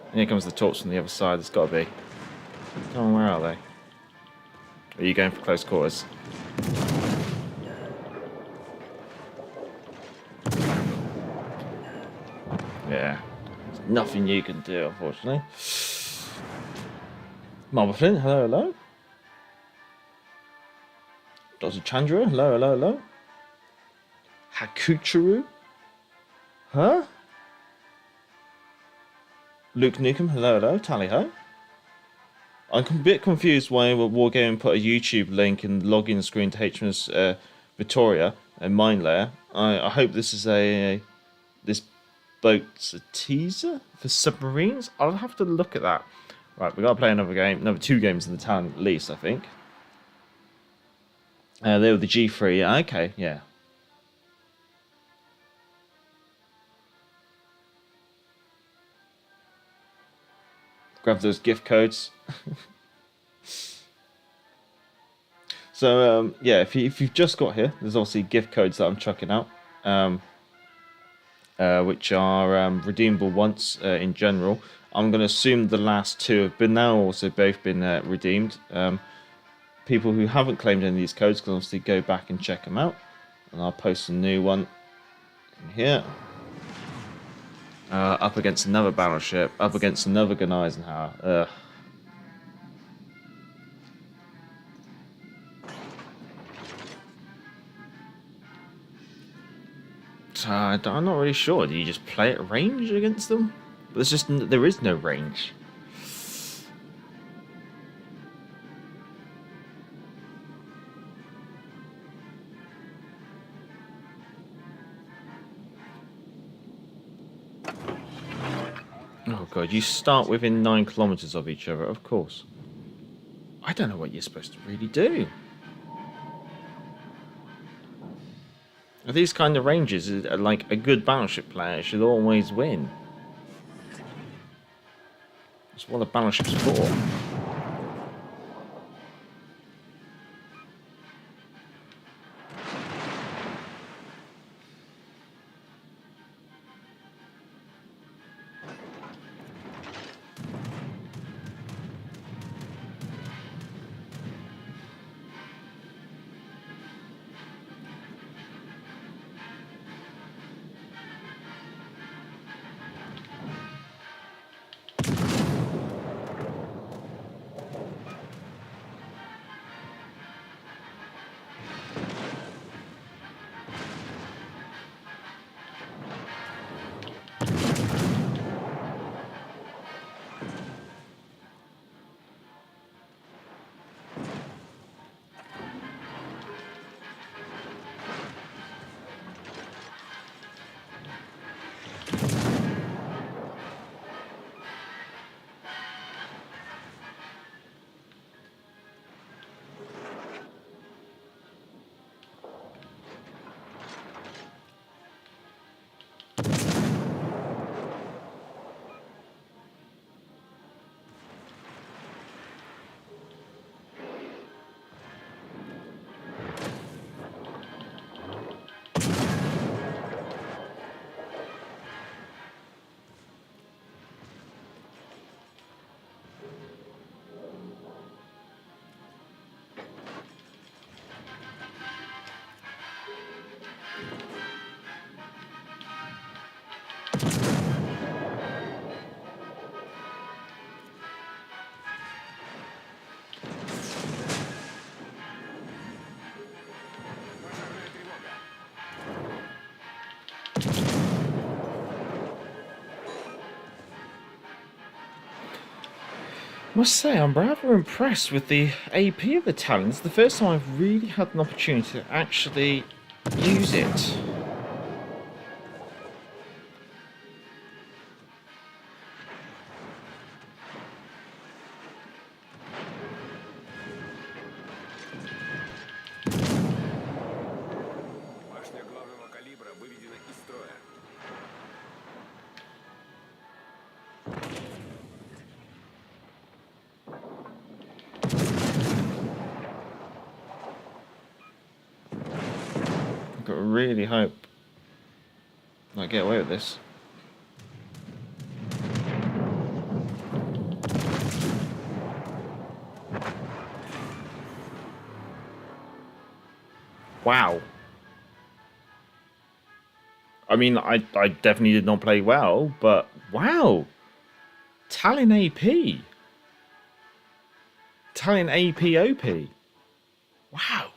And here comes the torch from the other side. There's got to be. Come on, where are they? Are you going for close quarters? Yeah. There's nothing you can do, unfortunately. Marble Flint, hello, hello. Dr. Chandra, hello, hello, hello. Hakuchuru? Huh? Luke Nukem, hello, hello. Tally ho. I'm a bit confused why Wargaming put a YouTube link in the login screen to HMS Victoria and Mine Layer. I hope this is this boat's a teaser for submarines. I'll have to look at that. Right, we got to play another 2 games in the town at least, I think. They were the G3. Yeah, okay, yeah. Grab those gift codes. So yeah, if you've just got here, there's obviously gift codes that I'm chucking out, which are redeemable once in general. I'm going to assume the last 2 have been now also both been redeemed. People who haven't claimed any of these codes can obviously go back and check them out, and I'll post a new one in here. Up against another battleship, up against another Gneisenau. So I'm not really sure. Do you just play at range against them? But there is no range. god, you start within 9 kilometers of each other, of course. I don't know what you're supposed to really do. These kind of ranges, like a good battleship player should always win. That's what a battleship's for. I must say, I'm rather impressed with the AP of the Talons. It's the first time I've really had an opportunity to actually use it. I really hope I get away with this. Wow. I mean, I definitely did not play well, but wow. Talon AP. Talon AP OP. Wow.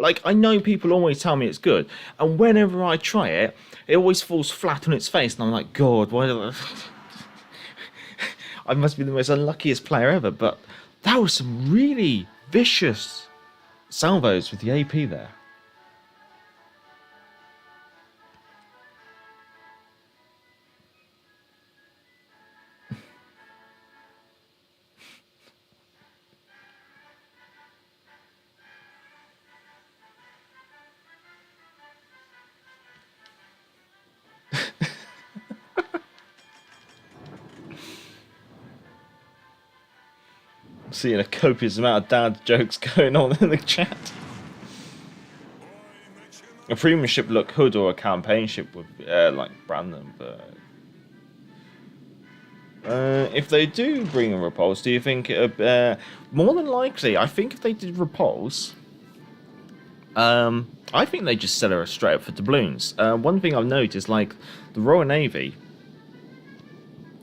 Like, I know people always tell me it's good, and whenever I try it, it always falls flat on its face, and I'm like, God, why do I must be the most unluckiest player ever, but that was some really vicious salvos with the AP there. Seeing a copious amount of dad jokes going on in the chat. A premium ship look hood or a campaign ship would like Brandenburg. If they do bring a repulse, do you think more than likely? I think if they did repulse, I think they just sell her straight up for doubloons. One thing I've noticed, like the Royal Navy,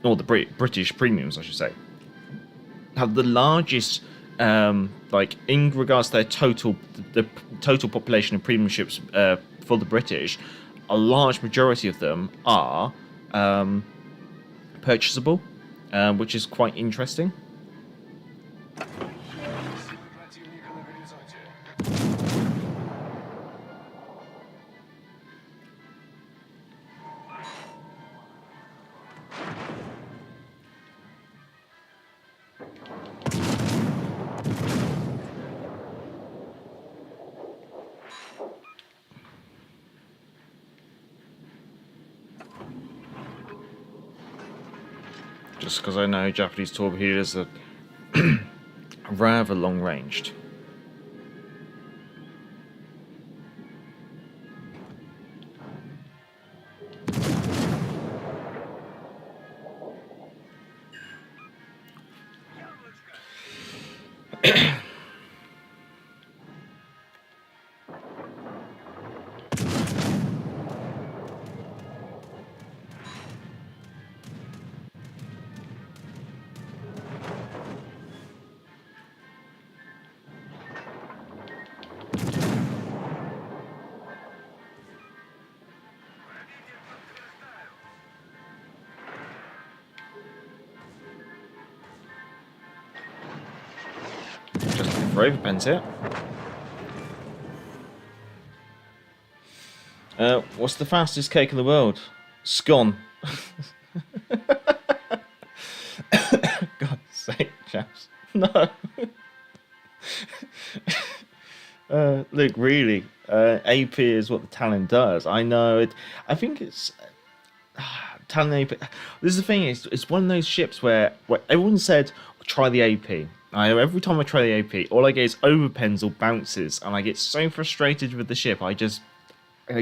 or the British premiums, I should say, have the largest, like in regards to their the total population of premium ships for the British, a large majority of them are purchasable, which is quite interesting. just because I know Japanese torpedoes are rather long-ranged. Just for overpens here. What's the fastest cake in the world? Scone. God's sake, chaps. No. Look, really, AP is what the Talon does. I know it. I think it's Talon AP. This is the thing. It's one of those ships where everyone said try the AP. Every time I try the AP, all I get is overpens or bounces, and I get so frustrated with the ship. I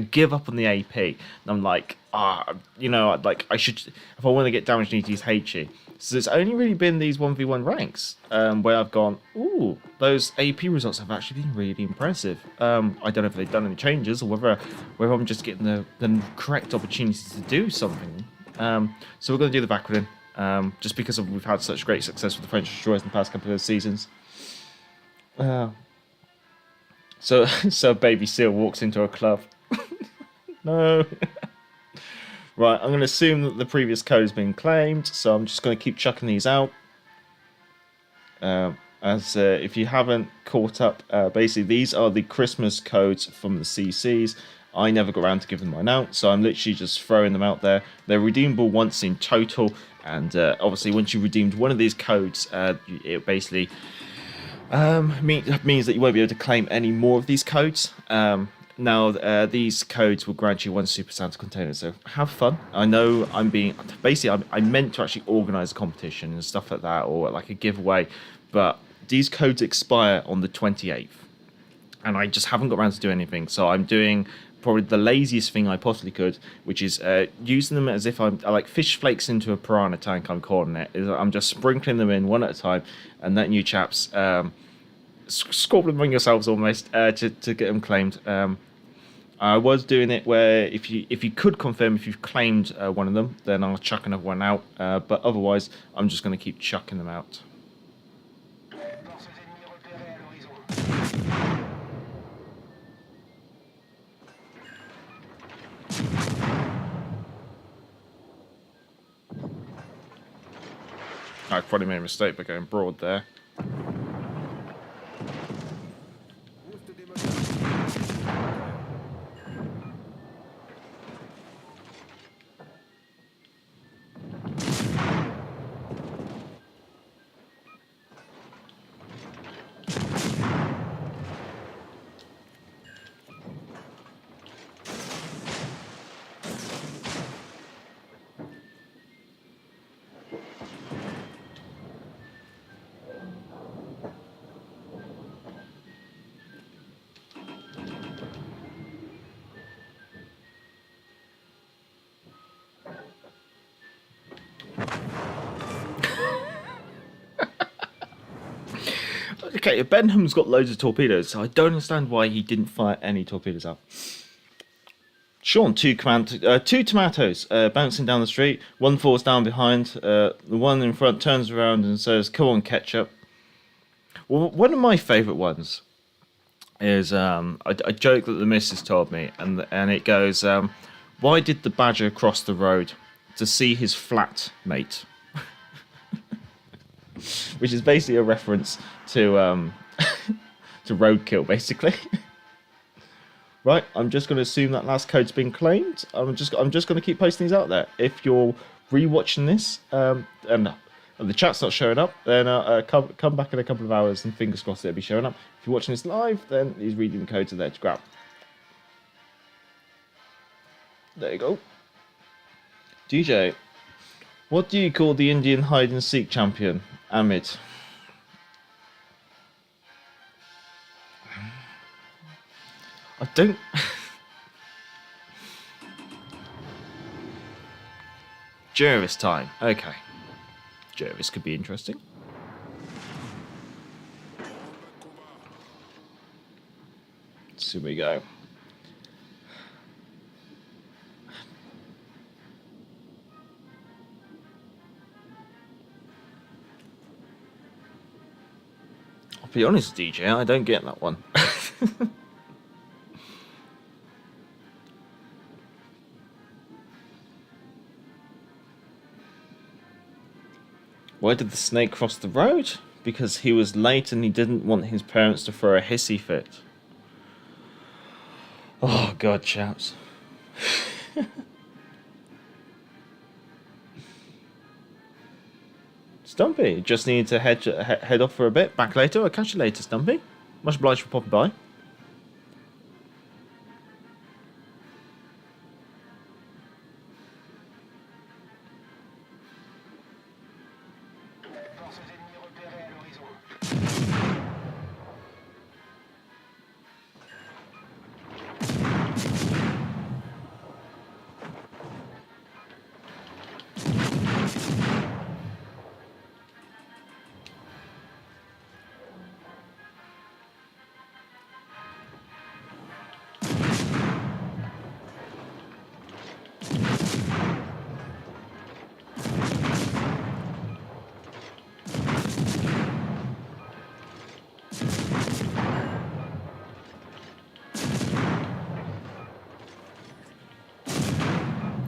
give up on the AP, and I'm like, like I should. If I want to get damage, I need to use HE. So it's only really been these 1v1 ranks where I've gone, ooh, those AP results have actually been really impressive. I don't know if they've done any changes or whether I'm just getting the correct opportunity to do something. So we're going to do the backward in, just because we've had such great success with the French destroyers in the past couple of seasons. So Baby Seal walks into a club. No. Right, I'm going to assume that the previous code has been claimed, so I'm just going to keep chucking these out. If you haven't caught up, basically these are the Christmas codes from the CCs. I never got around to giving them out, so I'm literally just throwing them out there. They're redeemable once in total, and obviously once you've redeemed one of these codes, it basically means that you won't be able to claim any more of these codes. Now, these codes will grant you 1 Super Santa container, so have fun. I know I meant to actually organise a competition and stuff like that, or like a giveaway, but these codes expire on the 28th, and I just haven't got around to do anything, so I'm doing probably the laziest thing I possibly could, which is using them as if I like fish flakes into a piranha tank, I'm calling it. I'm just sprinkling them in one at a time, and letting you chaps squabble among yourselves almost to get them claimed. I was doing it where if you could confirm if you've claimed one of them, then I'll chuck another one out, but otherwise I'm just going to keep chucking them out. I probably made a mistake by going broad there. Okay, Benham's got loads of torpedoes, so I don't understand why he didn't fire any torpedoes out. Sean, two tomatoes bouncing down the street. One falls down behind. The one in front turns around and says, "Come on, ketchup." Well, one of my favourite ones is a joke that the missus told me, and it goes, "Why did the badger cross the road? To see his flatmate." Which is basically a reference to to roadkill, basically. Right, I'm just going to assume that last code's been claimed. I'm just going to keep posting these out there. If you're rewatching this and the chat's not showing up, then come back in a couple of hours and fingers crossed it'll be showing up. If you're watching this live, then these reading codes are there to grab. There you go. DJ, What do you call the Indian hide and seek champion, Amit? I don't. Jervis time. Okay. Jervis could be interesting. So we go. I'll be honest, DJ, I don't get that one. Why did the snake cross the road? Because he was late and he didn't want his parents to throw a hissy fit. Oh, God, chaps. Stumpy, just need to head off for a bit. Back later. I'll catch you later, Stumpy. Much obliged for popping by.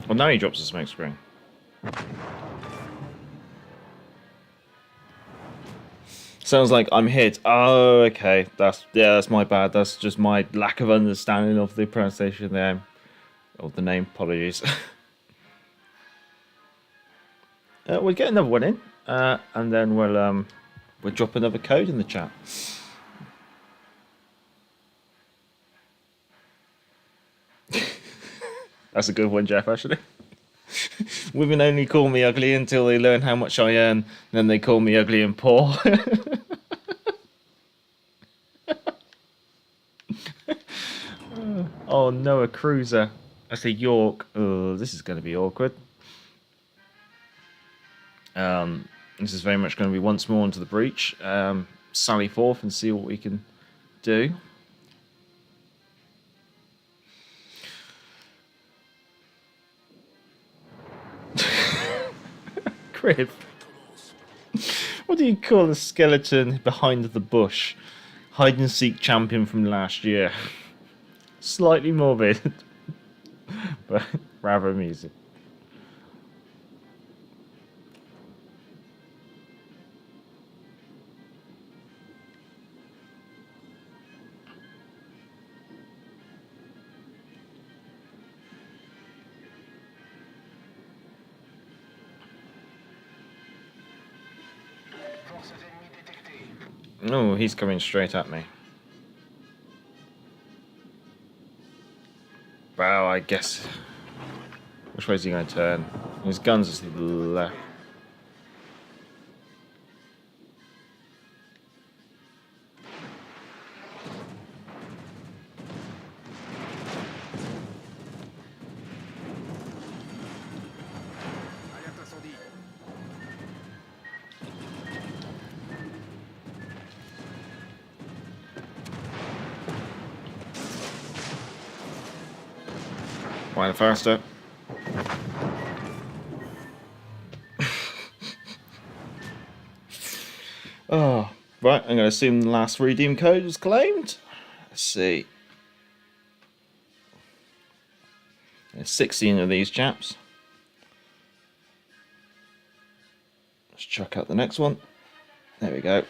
Well, now he drops a smoke screen. Sounds like I'm hit. Oh, okay. That's my bad. That's just my lack of understanding of the pronunciation there. Of the name. Apologies. We'll get another one in, and then we'll drop another code in the chat. That's a good one, Jeff, actually. Women only call me ugly until they learn how much I earn, then they call me ugly and poor. Oh, no, a cruiser. That's a York. Oh, this is going to be awkward. This is very much going to be once more into the breach. Sally forth and see what we can do. Crib. What do you call a skeleton behind the bush? Hide and seek champion from last year. Slightly morbid, but rather amusing. Oh, he's coming straight at me. Wow, I guess. Which way is he going to turn? His guns are to the left. Flying faster. Oh, right, I'm going to assume the last redeem code was claimed. Let's see. There's 16 of these chaps. Let's chuck out the next one. There we go.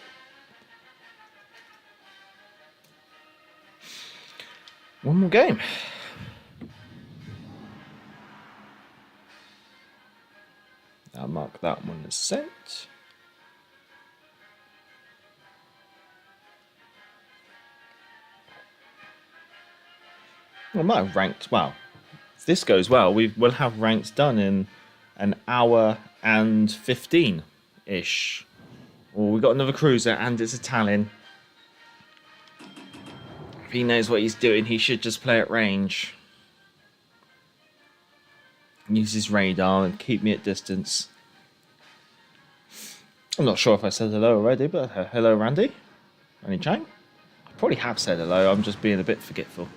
One more game. I'll mark that one as sent. I might have ranked. Well, if this goes well, we'll have ranks done in an hour and 15-ish. Well, we've got another cruiser, and it's Italian. If he knows what he's doing, he should just play at range. Use his radar and keep me at distance. I'm not sure if I said hello already, but hello, Randy. Randy Chang? I probably have said hello, I'm just being a bit forgetful.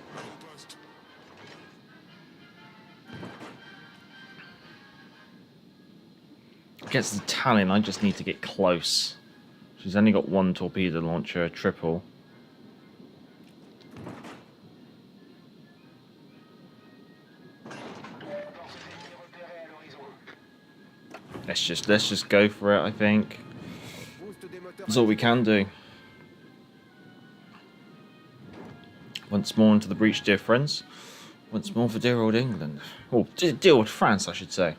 Against the Italian, I just need to get close. She's only got one torpedo launcher, a triple. Let's just go for it, I think. That's all we can do. Once more into the breach, dear friends. Once more for dear old England. Oh, dear old France, I should say.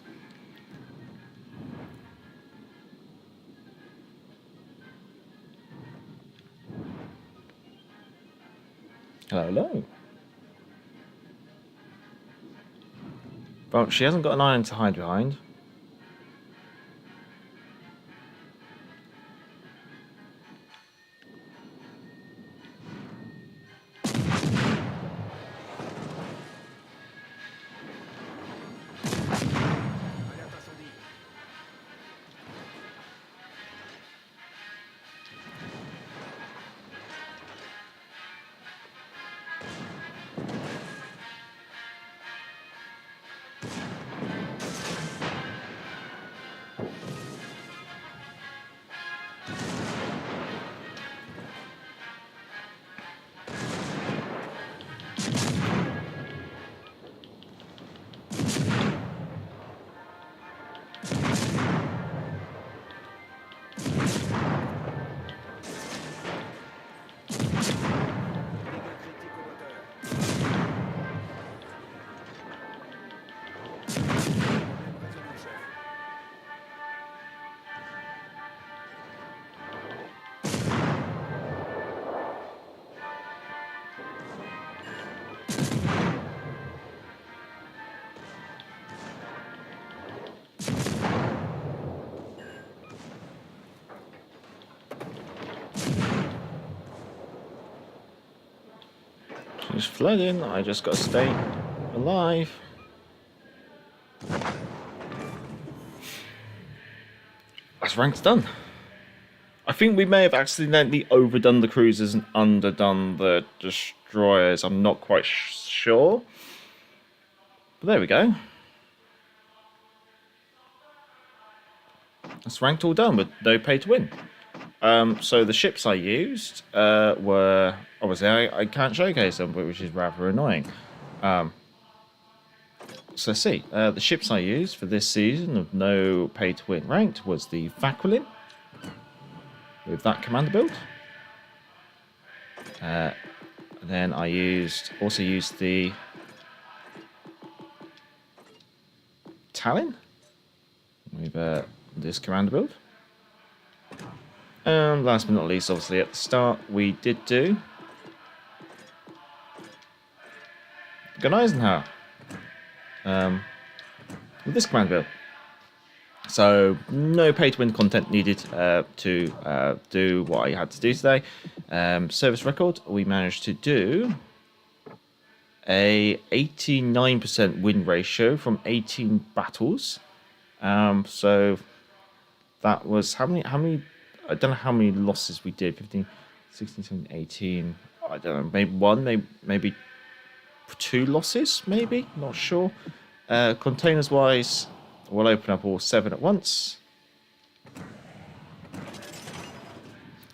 Hello, hello. Well, she hasn't got an island to hide behind. She's flooding, I just gotta stay alive. That's ranks done. I think we may have accidentally overdone the cruisers and underdone the destroyers. I'm not quite sure. But there we go. That's ranked all done with no pay to win. So the ships I used were... Obviously, I can't showcase them, which is rather annoying. So let's see. The ships I used for this season of no pay to win ranked was the Vaquilin with that commander build. Then I also used the Talon with this commander build. And last but not least, obviously at the start, we did do Gneisenau with this command build. So no pay to win content needed to do what I had to do today. Service record, we managed to do a 89% win ratio from 18 battles. So that was how many I don't know how many losses we did. 15, 16, 17, 18. I don't know, maybe one, maybe 2 losses, maybe, not sure. Containers wise, we'll open up all 7 at once.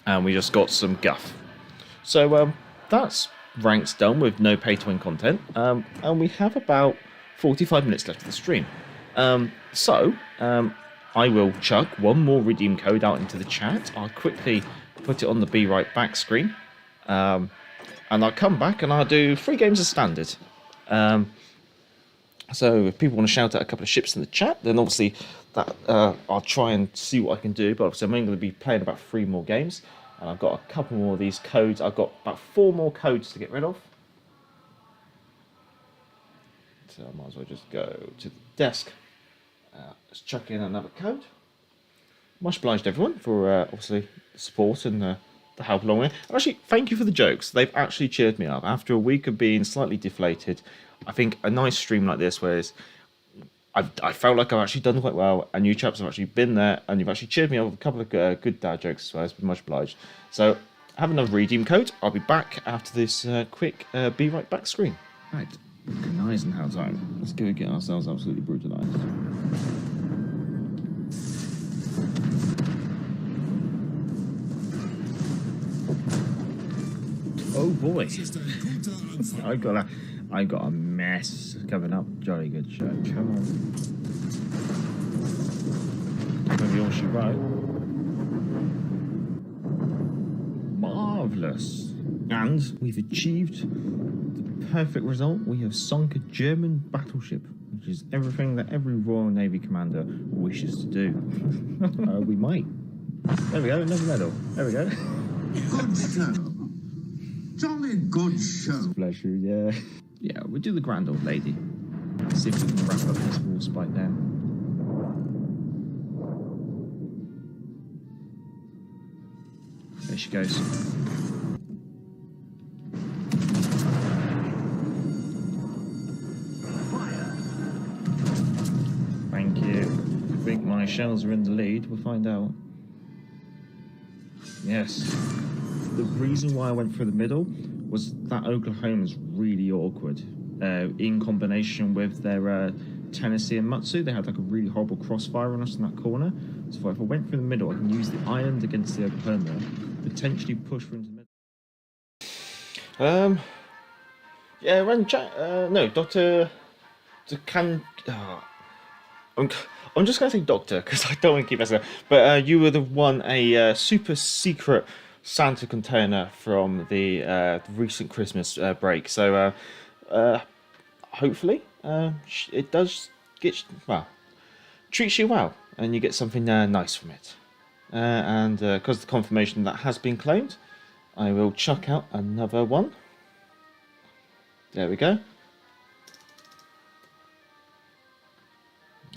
And we just got some guff. So that's ranks done with no pay to win content. And we have about 45 minutes left of the stream. I will chuck one more redeem code out into the chat. I'll quickly put it on the Be Right Back screen. And I'll come back and I'll do 3 games of standard. So if people want to shout out a couple of ships in the chat, then obviously that I'll try and see what I can do. But obviously I'm only going to be playing about 3 more games. And I've got a couple more of these codes. I've got about 4 more codes to get rid of. So I might as well just go to the desk. Let's chuck in another code. Much obliged everyone for obviously the support and the help along with it. And actually, thank you for the jokes. They've actually cheered me up. After a week of being slightly deflated, I think a nice stream like this where I felt like I've actually done quite well, and you chaps have actually been there, and you've actually cheered me up with a couple of good dad jokes as well. It's been much obliged. So, have another redeem code. I'll be back after this quick be right back screen. Right, Gneisenau time. Let's go get ourselves absolutely brutalized. Oh boy, I got a mess coming up. Jolly good show. Come on. Maybe all she wrote. Marvellous. And we've achieved the perfect result. We have sunk a German battleship, which is everything that every Royal Navy commander wishes to do. We might. There we go, another medal. There we go. Good show. Jolly good show. Bless you, yeah. Yeah, we'll do the grand old lady. See if we can wrap up this Warspite down. There she goes. Fire. Thank you. I think my shells are in the lead. We'll find out. Yes. The reason why I went through the middle was that Oklahoma's really awkward. In combination with their Tennessee and Matsu, they had like a really horrible crossfire on us in that corner. So if I went through the middle, I can use the island against the Oklahoma, potentially push through into the middle. Yeah, run chat. No, Doctor. I'm just gonna say Doctor because I don't want to keep messing up. But you were the one a super secret Santa container from the recent Christmas break. So hopefully it does get treats you well, and you get something nice from it. And because of the confirmation that has been claimed, I will chuck out another one. There we go.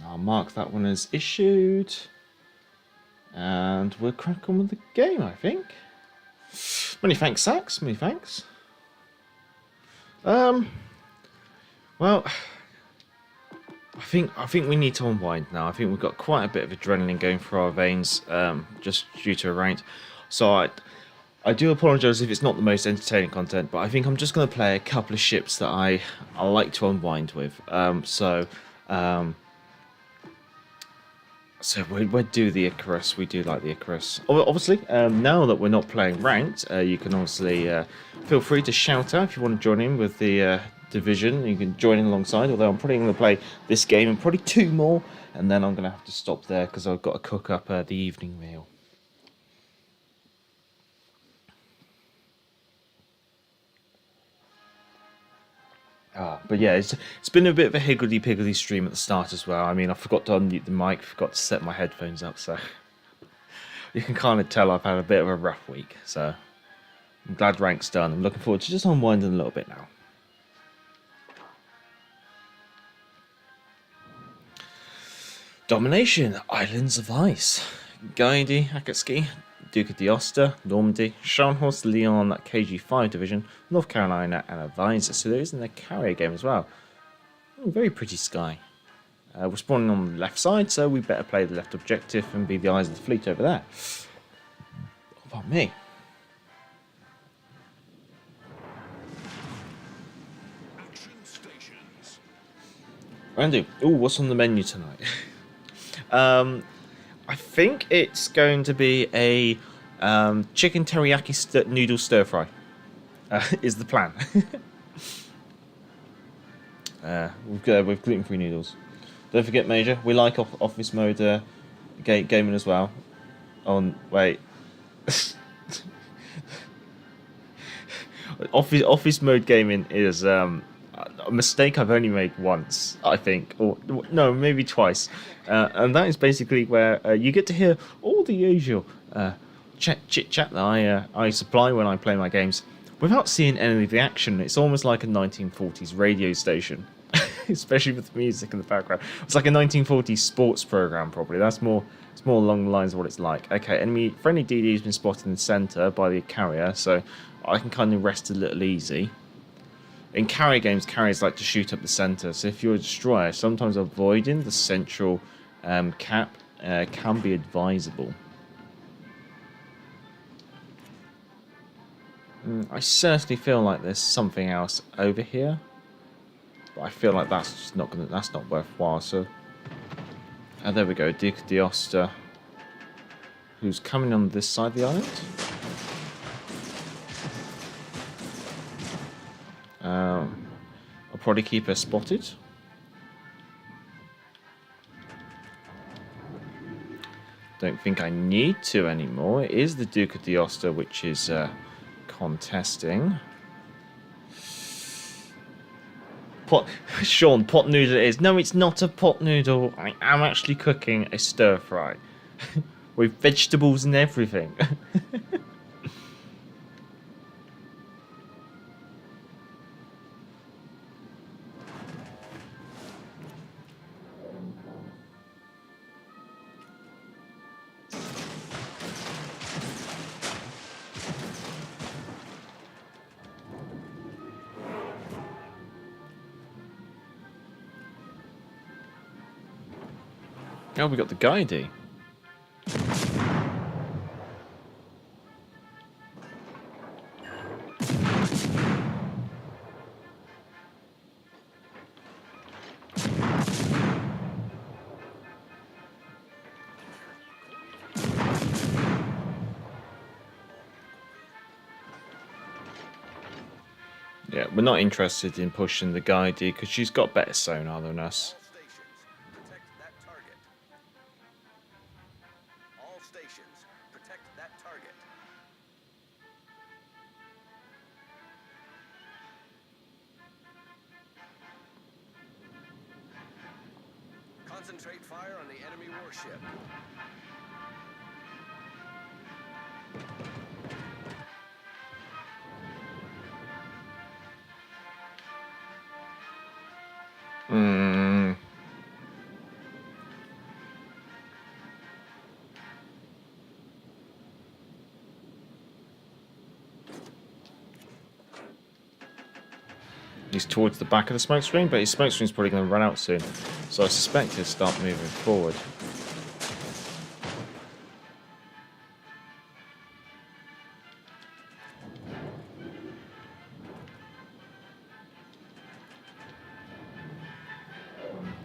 I'll mark that one as issued, and we'll crack on with the game, I think. Many thanks, Sax. Many thanks. Well, I think we need to unwind now. I think we've got quite a bit of adrenaline going through our veins, just due to a ranked. So I do apologise if it's not the most entertaining content, but I think I'm just going to play a couple of ships that I like to unwind with. So we do the Icarus. We do like the Icarus. Obviously, now that we're not playing ranked, you can obviously feel free to shout out if you want to join in with the division. You can join in alongside, although I'm probably going to play this game and probably 2 more, and then I'm going to have to stop there because I've got to cook up the evening meal. But yeah, it's been a bit of a higgledy-piggledy stream at the start as well. I mean, I forgot to unmute the mic, forgot to set my headphones up, so you can kind of tell I've had a bit of a rough week. So I'm glad rank's done. I'm looking forward to just unwinding a little bit now. Domination, Islands of Ice, Guidi, Akatsuki, Duke of d'Aosta, Normandy, Scharnhorst, Leon, KG5 Division, North Carolina, and Advisor. So there is in the carrier game as well. Very pretty sky. We're spawning on the left side, so we better play the left objective and be the eyes of the fleet over there. What about me? Action stations. Randy, what's on the menu tonight? I think it's going to be a chicken teriyaki noodle stir fry. Is the plan. With gluten-free noodles. Don't forget, Major, we like office mode gaming as well. Wait. Office mode gaming is a mistake I've only made once, I think, or no, maybe twice, and that is basically where you get to hear all the usual chit chat that I supply when I play my games without seeing any of the action. It's almost like a 1940s radio station. especially with the music in the background. It's like a 1940s sports program, probably. It's more along the lines of what it's like. Okay, friendly DD has been spotted in the centre by the carrier, so I can kind of rest a little easy. In carrier games, carriers like to shoot up the centre, so if you're a destroyer, sometimes avoiding the central cap can be advisable. I certainly feel like there's something else over here, but I feel like that's just not worthwhile. So, there we go, Duke of D'Oster, who's coming on this side of the island. I'll probably keep her spotted. Don't think I need to anymore. It is the Duke of D'Oster which is contesting. Sean, pot noodle it is. No, it's not a pot noodle. I am actually cooking a stir fry with vegetables and everything. Oh, we got the guidey. Yeah, we're not interested in pushing the guidey because she's got better sonar than us. Concentrate fire on the enemy warship. He's towards the back of the smoke screen, but his smoke screen's probably going to run out soon. So I suspect he'll start moving forward.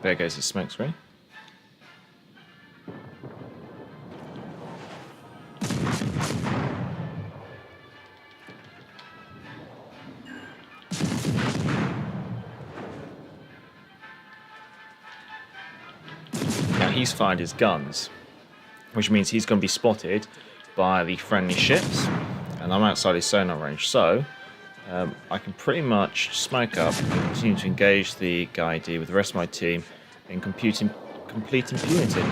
There goes his smoke screen. He's fired his guns, which means he's going to be spotted by the friendly ships, and I'm outside his sonar range, so I can pretty much smoke up and continue to engage the guidey with the rest of my team in complete impunity.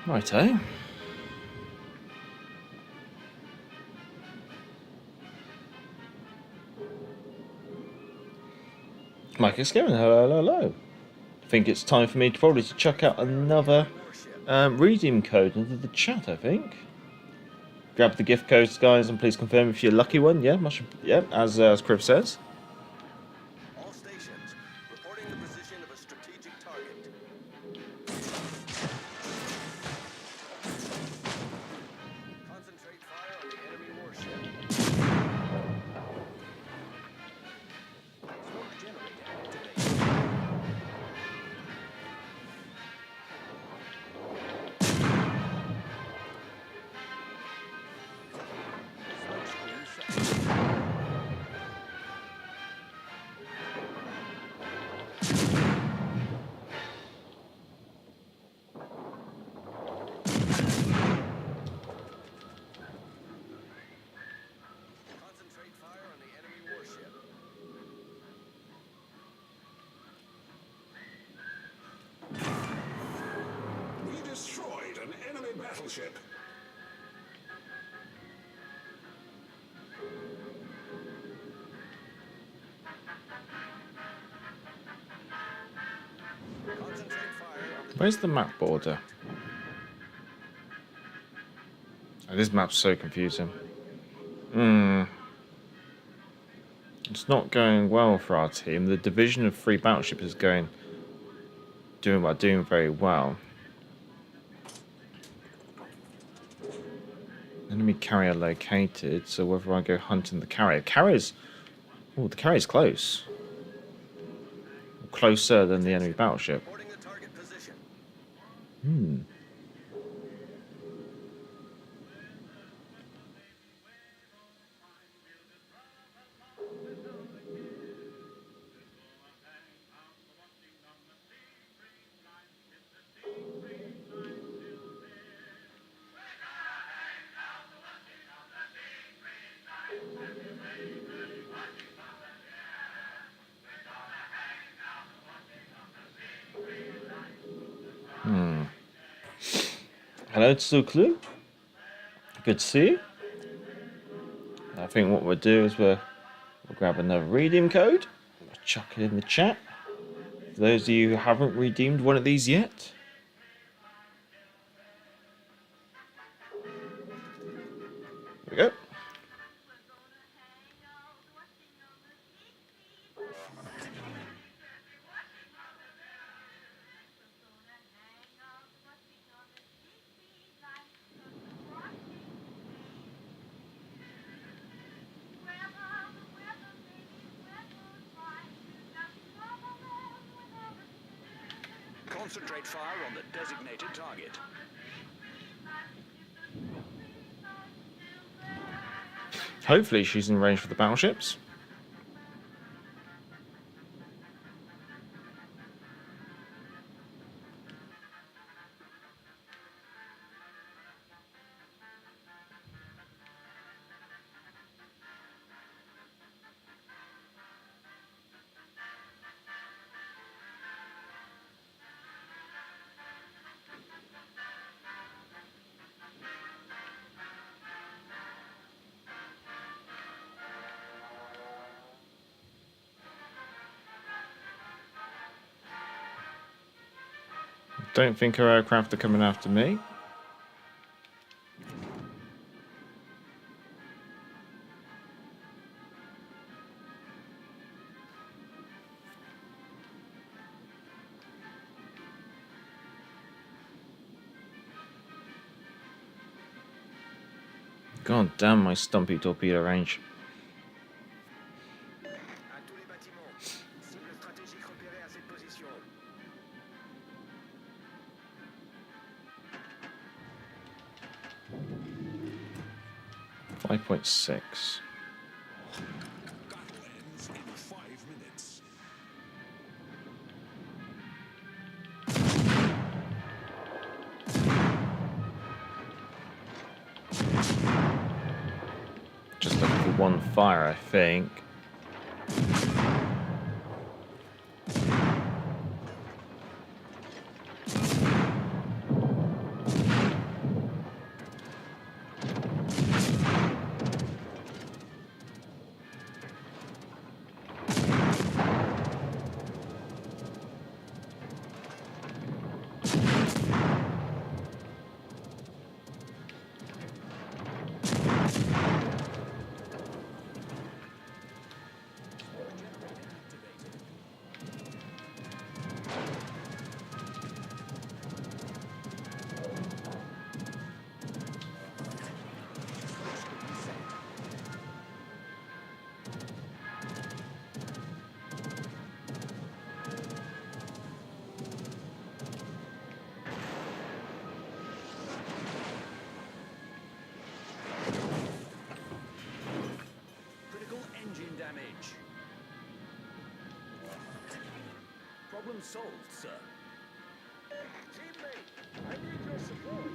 Righto. Mike is scaring. Hello. I think it's time for me to probably chuck out another redeem code into the chat, I think. Grab the gift codes, guys, and please confirm if you're a lucky one. Yeah, as Criv says. All stations reporting the position of a strategic battleship. Where's the map border? Oh, this map's so confusing. It's not going well for our team. The division of 3 battleships is doing very well. Enemy carrier located, so whether I go hunting the carrier. Oh, the carrier's close. Closer than the enemy battleship. Hello, Tsuklu. Good to see you. I think what we'll do is we'll grab another redeem code. We'll chuck it in the chat. For those of you who haven't redeemed one of these yet. There we go. Concentrate fire on the designated target. Hopefully she's in range for the battleships. Don't think her aircraft are coming after me. God damn my stumpy torpedo range. .6. Battle ends in 5 minutes. Just looking for one fire, I think. Problem solved, sir. Teammate, I need your support.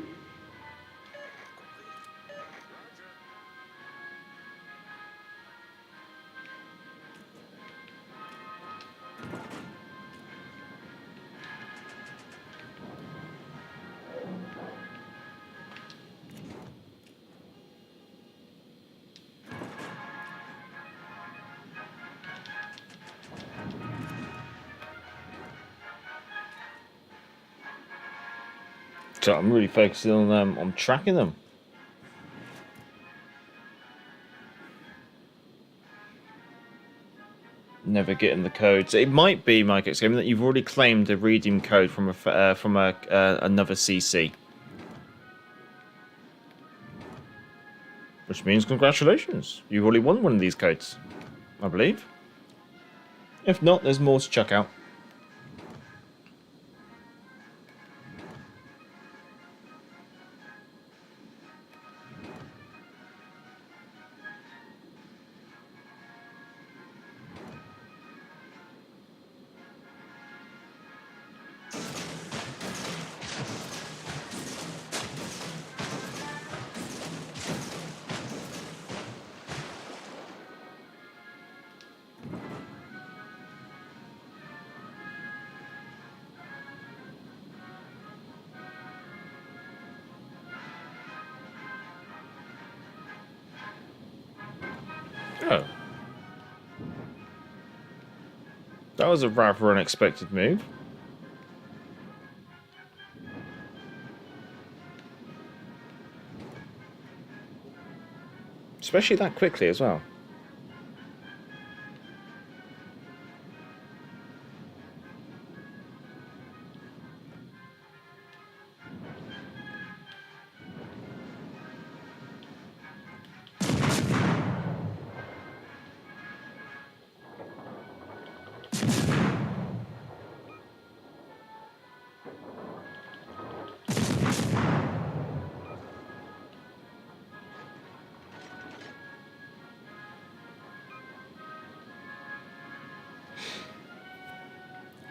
So I'm really focusing on tracking them. Never getting the codes. It might be, Mike Exclaiming, that you've already claimed a redeem code from another CC. Which means congratulations. You've already won one of these codes, I believe. If not, there's more to check out. Oh. That was a rather unexpected move. Especially that quickly as well.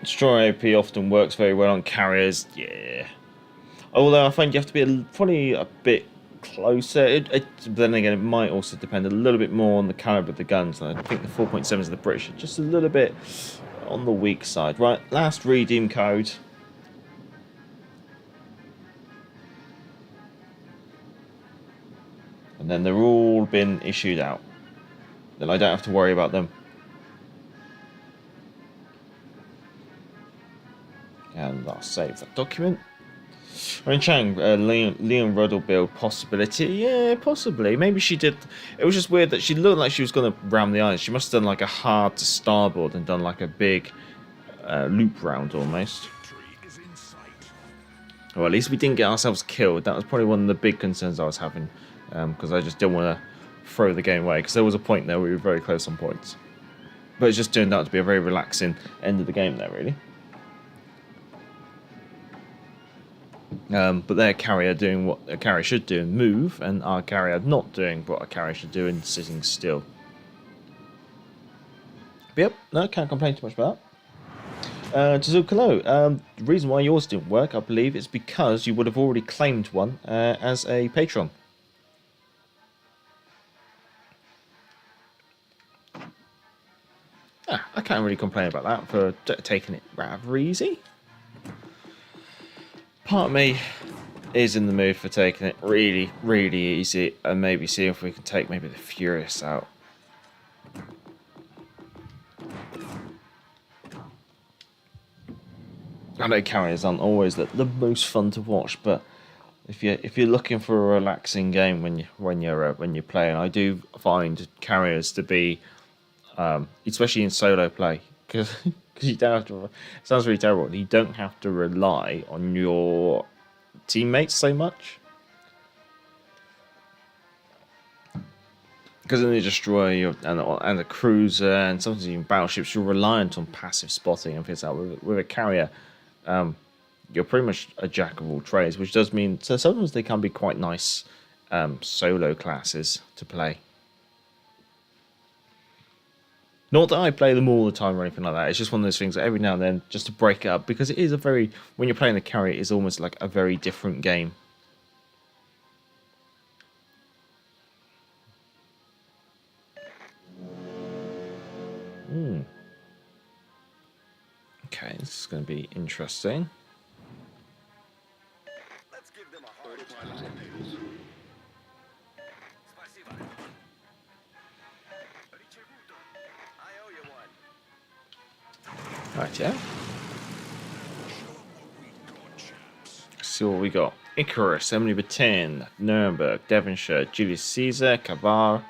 Destroy AP often works very well on carriers, yeah. Although I find you have to be probably a bit closer. Then again, it might also depend a little bit more on the caliber of the guns. I think the 4.7s of the British are just a little bit on the weak side. Right, last redeem code. And then they're all been issued out. Then I don't have to worry about them. And I'll save that document. I mean, Chang, Leon Ruddle build possibility? Yeah, possibly. Maybe she did. It was just weird that she looked like she was going to ram the eyes. She must have done like a hard to starboard and done like a big loop round almost. Well, at least we didn't get ourselves killed. That was probably one of the big concerns I was having. Because I just didn't want to throw the game away. Because there was a point there where we were very close on points. But it just turned out to be a very relaxing end of the game there, really. But their carrier doing what a carrier should do and move, and our carrier not doing what a carrier should do and sitting still. But yep, no, can't complain too much about that. Tazukalo, the reason why yours didn't work, I believe, is because you would have already claimed one as a patron. I can't really complain about that for taking it rather easy. Part of me is in the mood for taking it really, really easy and maybe see if we can take maybe the Furious out. I know carriers aren't always the most fun to watch, but if you're looking for a relaxing game when you're playing, I do find carriers to be, especially in solo play, because you don't have to. It sounds really terrible. You don't have to rely on your teammates so much, because then they destroy you and the cruiser and sometimes even battleships. You're reliant on passive spotting and things like that. With a carrier, you're pretty much a jack of all trades, which does mean so sometimes they can be quite nice solo classes to play. Not that I play them all the time or anything like that. It's just one of those things that every now and then, just to break it up, because it is when you're playing the carrier, it is almost like a very different game. Okay, this is going to be interesting. Let's give them a hard time. I owe you one. Right, yeah. Let's see what we got. Icarus, Emily Batin, Nuremberg, Devonshire, Julius Caesar, Cavaro,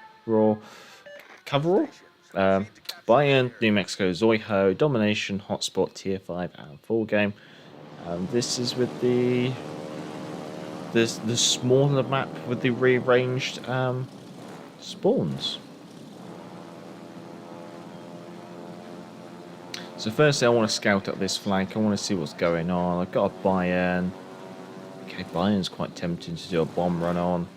Bayern, New Mexico, Zoiho, Domination, Hotspot, Tier 5, and Full Game. This is with the smaller map with the rearranged spawns. So firstly, I want to scout up this flank. I want to see what's going on. I've got a Bayern. Okay, Bayern's quite tempting to do a bomb run on.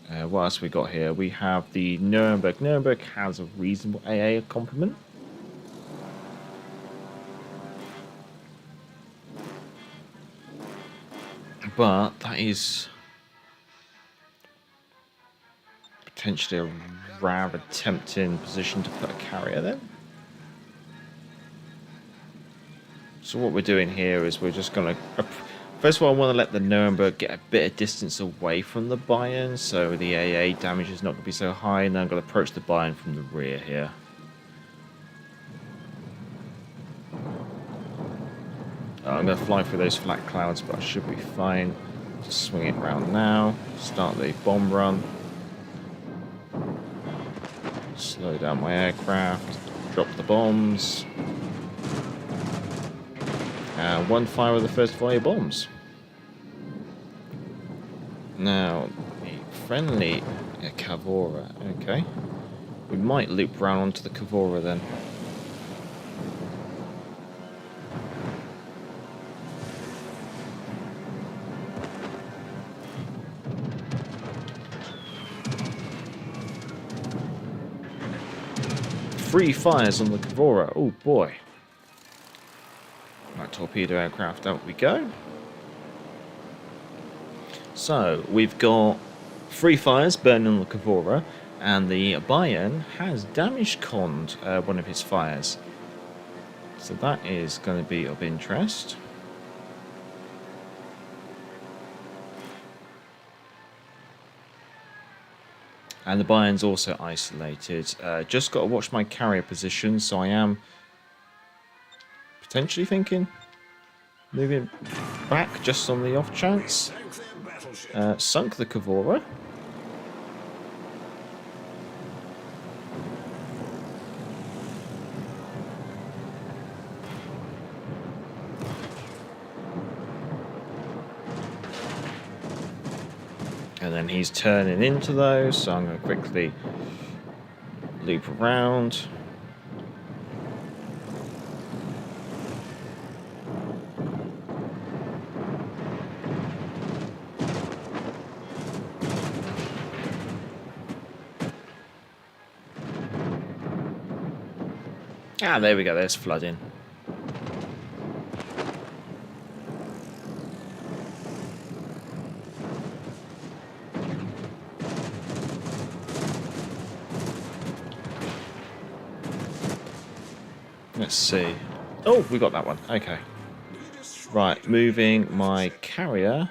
What else we got here? We have the Nuremberg. Nuremberg has a reasonable AA complement. But that is potentially a rather tempting position to put a carrier there. So what we're doing here is we're just going to... First of all, I want to let the Nuremberg get a bit of distance away from the Bayern, so the AA damage is not going to be so high, and then I'm going to approach the Bayern from the rear here. I'm going to fly through those flat clouds, but I should be fine. Just swing it round now, start the bomb run. Slow down my aircraft, drop the bombs. One fire of the first volley of bombs. Now, the friendly Cavora, okay. We might loop round onto the Cavora then. Three fires on the Cavora, oh boy. Right, torpedo aircraft, out we go. So, we've got 3 fires burning on the Cavora, and the Bayern has damage conned one of his fires. So that is going to be of interest. And the Bayern's also isolated. Just got to watch my carrier position, so I am potentially thinking moving back just on the off chance. Sunk the Cavora. And then he's turning into those, so I'm going to quickly loop around. Ah, there we go, there's flooding. Let's see. Oh, we got that one. Okay. Right, moving my carrier.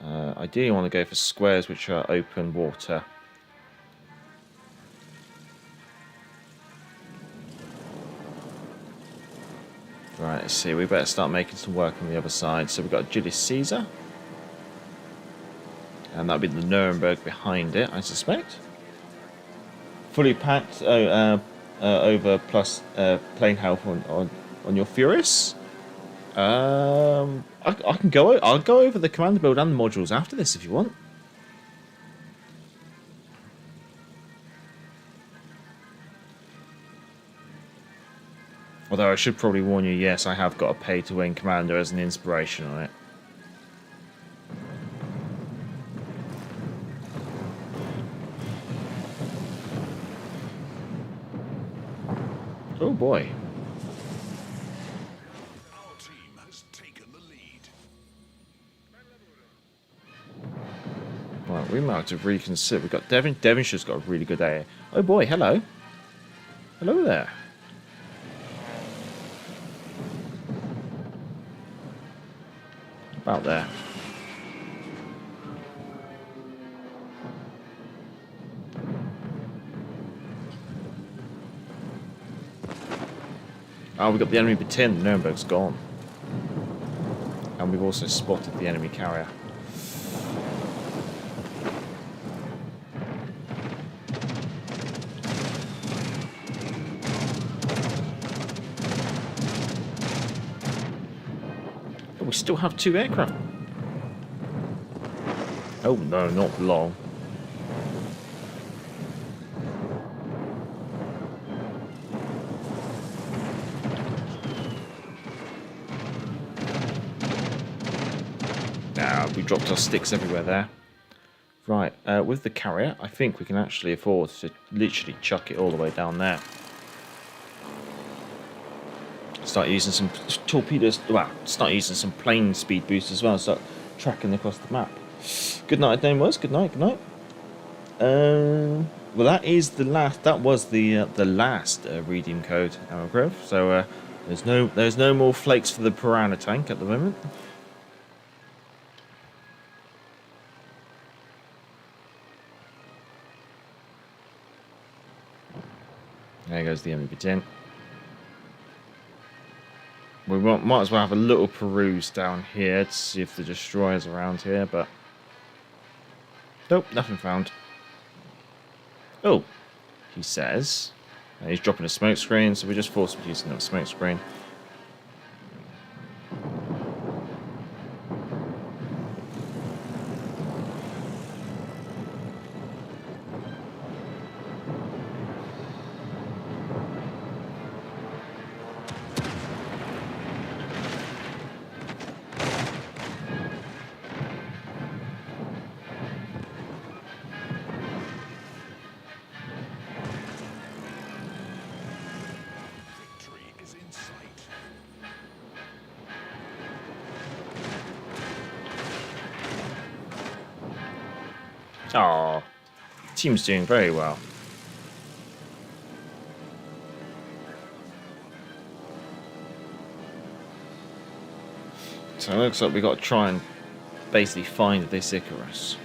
Ideally, I want to go for squares which are open water. Right, let's see. We better start making some work on the other side. So we've got Julius Caesar. And that'll be the Nuremberg behind it, I suspect. Fully packed. Over plus plane health on your Furious. I can go. I'll go over the commander build and the modules after this if you want. Although I should probably warn you, yes, I have got a pay-to-win commander as an inspiration on it. Oh boy. Our team has taken the lead. Right, we might have to reconsider. We've got Devonshire's got a really good AA. Oh boy, hello. Hello there. About there. Oh, we've got the enemy Batin. Nuremberg's gone. we've also spotted the enemy carrier. But we still have 2 aircraft. Oh no, not long. We dropped our sticks everywhere there. Right, with the carrier, I think we can actually afford to literally chuck it all the way down there. Start using some torpedoes, well, start using some plane speed boost as well, start tracking across the map. Good night, name was. Good night, good night. Well, that is the last, that was the last redeem code, Arrow. So there's no more flakes for the Piranha tank at the moment. There goes the NPTW. We might as well have a little peruse down here to see if the destroyer's around here, but nope, nothing found. Oh, he says he's dropping a smoke screen, so we just forced him to use another smoke screen. Oh, team's doing very well. So it looks like we've got to try and basically find this Icarus.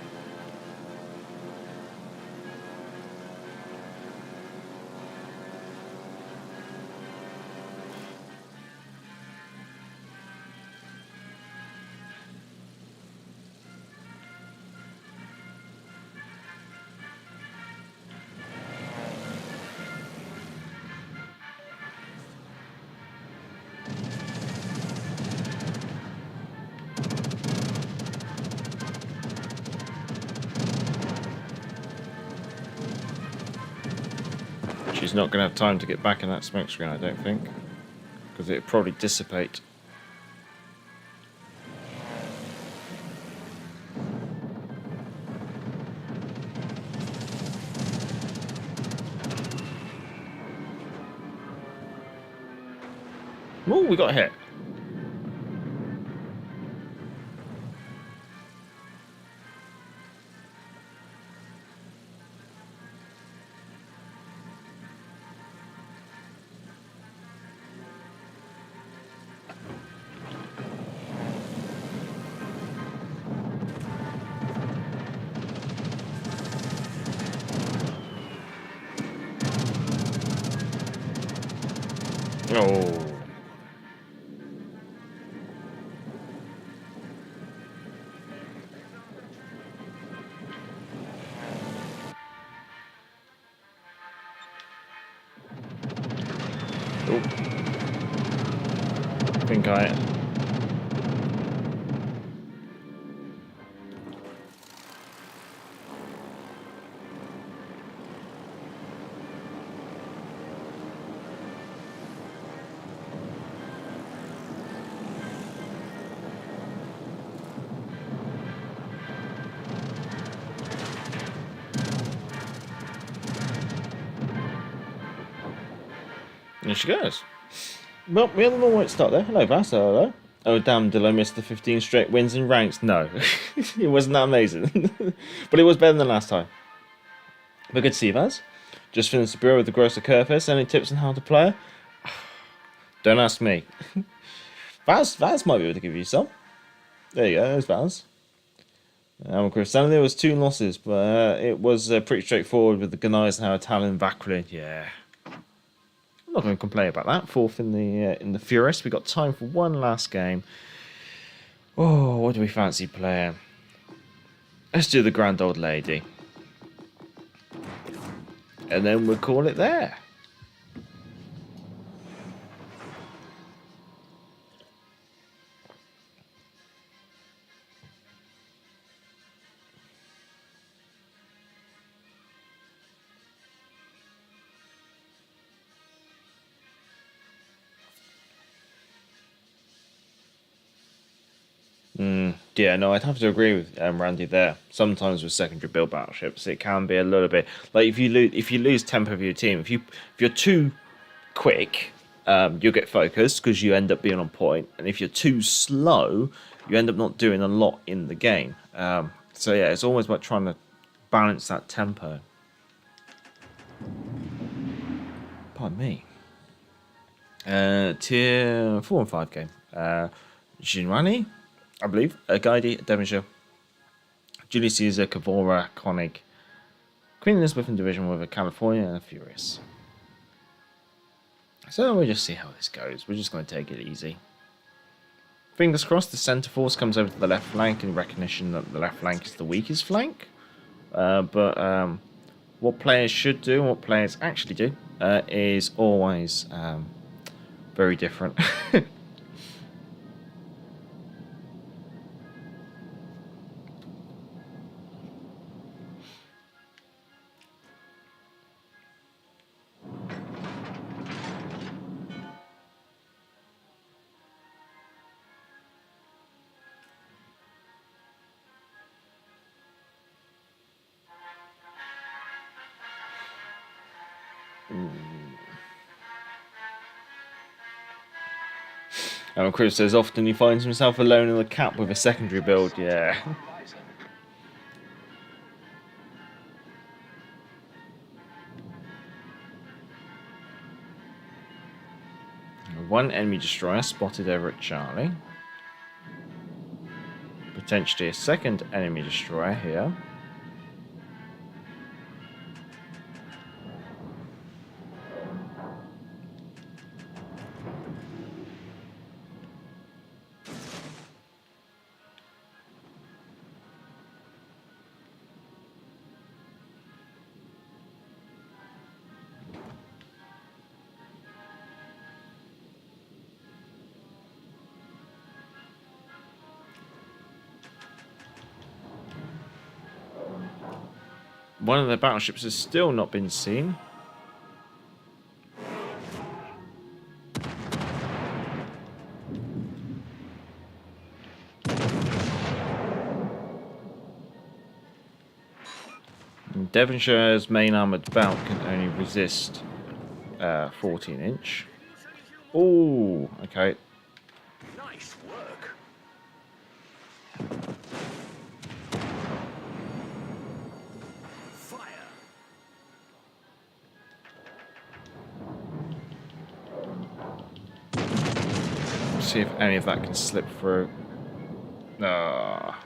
She's not going to have time to get back in that smoke screen, I don't think, because it'll probably dissipate. Oh, we got hit. Oh. Oh. I think There she goes. Well, we had a long way to start there. Hello, Vass. Hello. Oh, damn, did I miss the 15 straight wins in ranks? No. It wasn't that amazing. But it was better than last time. But good to see you, Vaz. Just finished the bureau with the grosser curve. Any tips on how to play? Don't ask me. Vaz might be able to give you some. There you go, there's Vaz. Chris, there was 2 losses, but it was pretty straightforward with the Gneisenau, Italian, Vacrolin. Yeah. I'm not going to complain about that. 4th in the Furious. We've got time for one last game. Oh, what do we fancy playing? Let's do the Grand Old Lady. And then we'll call it there. Yeah, no, I'd have to agree with Randy there. Sometimes with secondary build battleships, it can be a little bit like if you lose tempo of your team. If you're too quick, you'll get focused because you end up being on point, and if you're too slow, you end up not doing a lot in the game. So yeah, it's always about trying to balance that tempo. Pardon me. Tier 4 and 5 game. Jinrani, I believe, Guidi, Devonshire, Julius Caesar, Cavora, Koenig, Queen Elizabeth in Division with a California and a Furious. So we'll just see how this goes. We're just going to take it easy. Fingers crossed the centre force comes over to the left flank in recognition that the left flank is the weakest flank. But what players should do and what players actually do is always very different. And Chris says often he finds himself alone in the cap with a secondary build. Yeah. One enemy destroyer spotted over at Charlie. Potentially a second enemy destroyer here. One of their battleships has still not been seen. And Devonshire's main armoured bout can only resist 14-inch. Oh, okay. Nice work. See if any of that can slip through. Ah.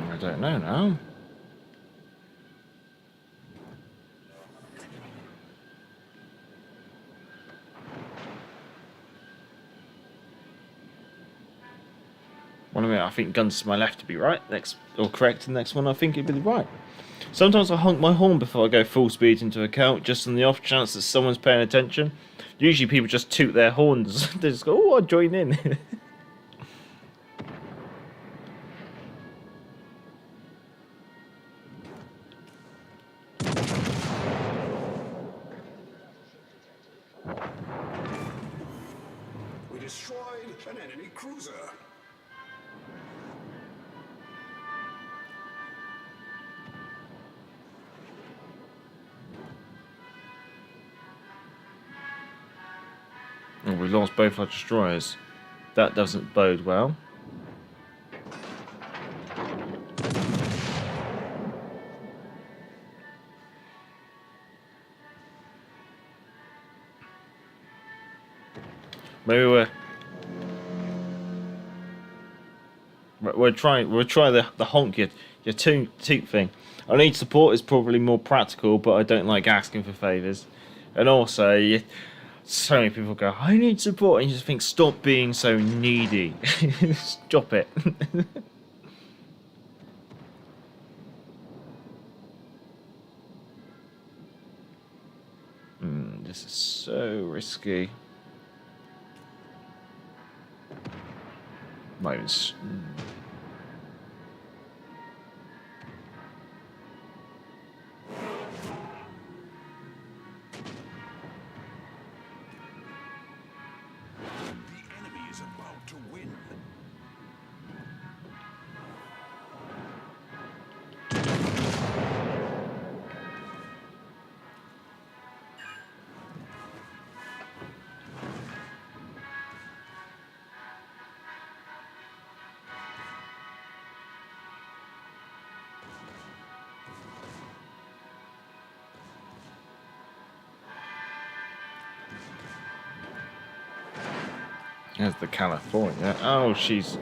I don't know now. One of them, I think guns to my left to be right, next or correct, the next one I think it'd be right. Sometimes I honk my horn before I go full speed into a count, just on the off chance that someone's paying attention. Usually people just toot their horns. They just go, oh, I'll join in. destroyed an enemy cruiser. Oh, we lost both our destroyers. That doesn't bode well. Maybe we'll try the honk your toot thing. I need support is probably more practical, but I don't like asking for favours. And also, so many people go, I need support, and you just think, stop being so needy. Stop it. This is so risky. Moans. There's the California. Oh, she's...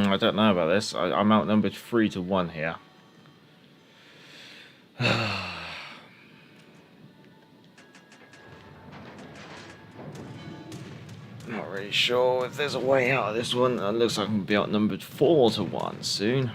I don't know about this. I'm outnumbered 3-1 here. Not really sure if there's a way out of this one. It looks like I'm going to be outnumbered 4-1 soon.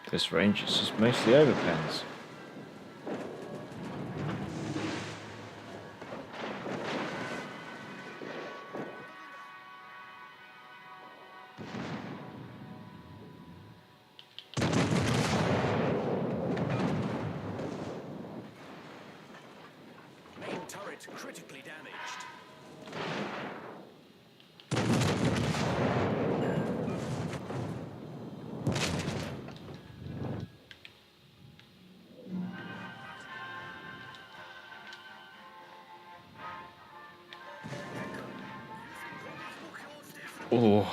This range is just mostly overpens. Main turret critically damaged. Oh,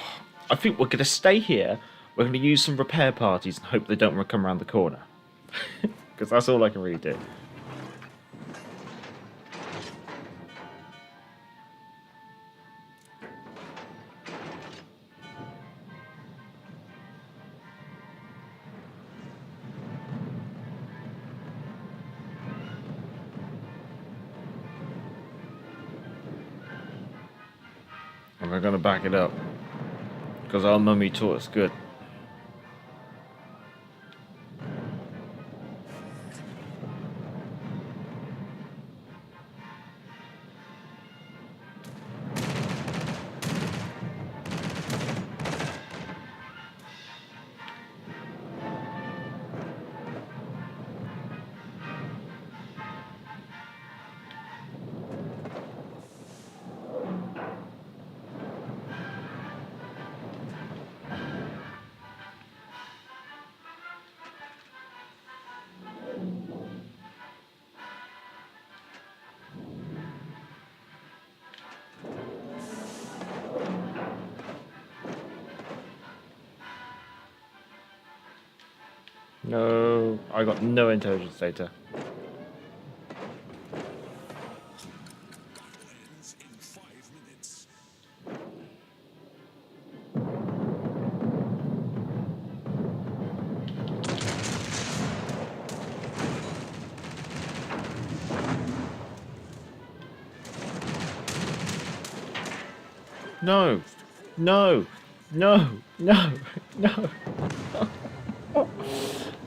I think we're going to stay here. We're going to use some repair parties and hope they don't come around the corner. Because that's all I can really do. we're going to back it up. Because our mummy taught us good. No, I got no intelligence data. Ends in 5 minutes. No, no, no, no, no.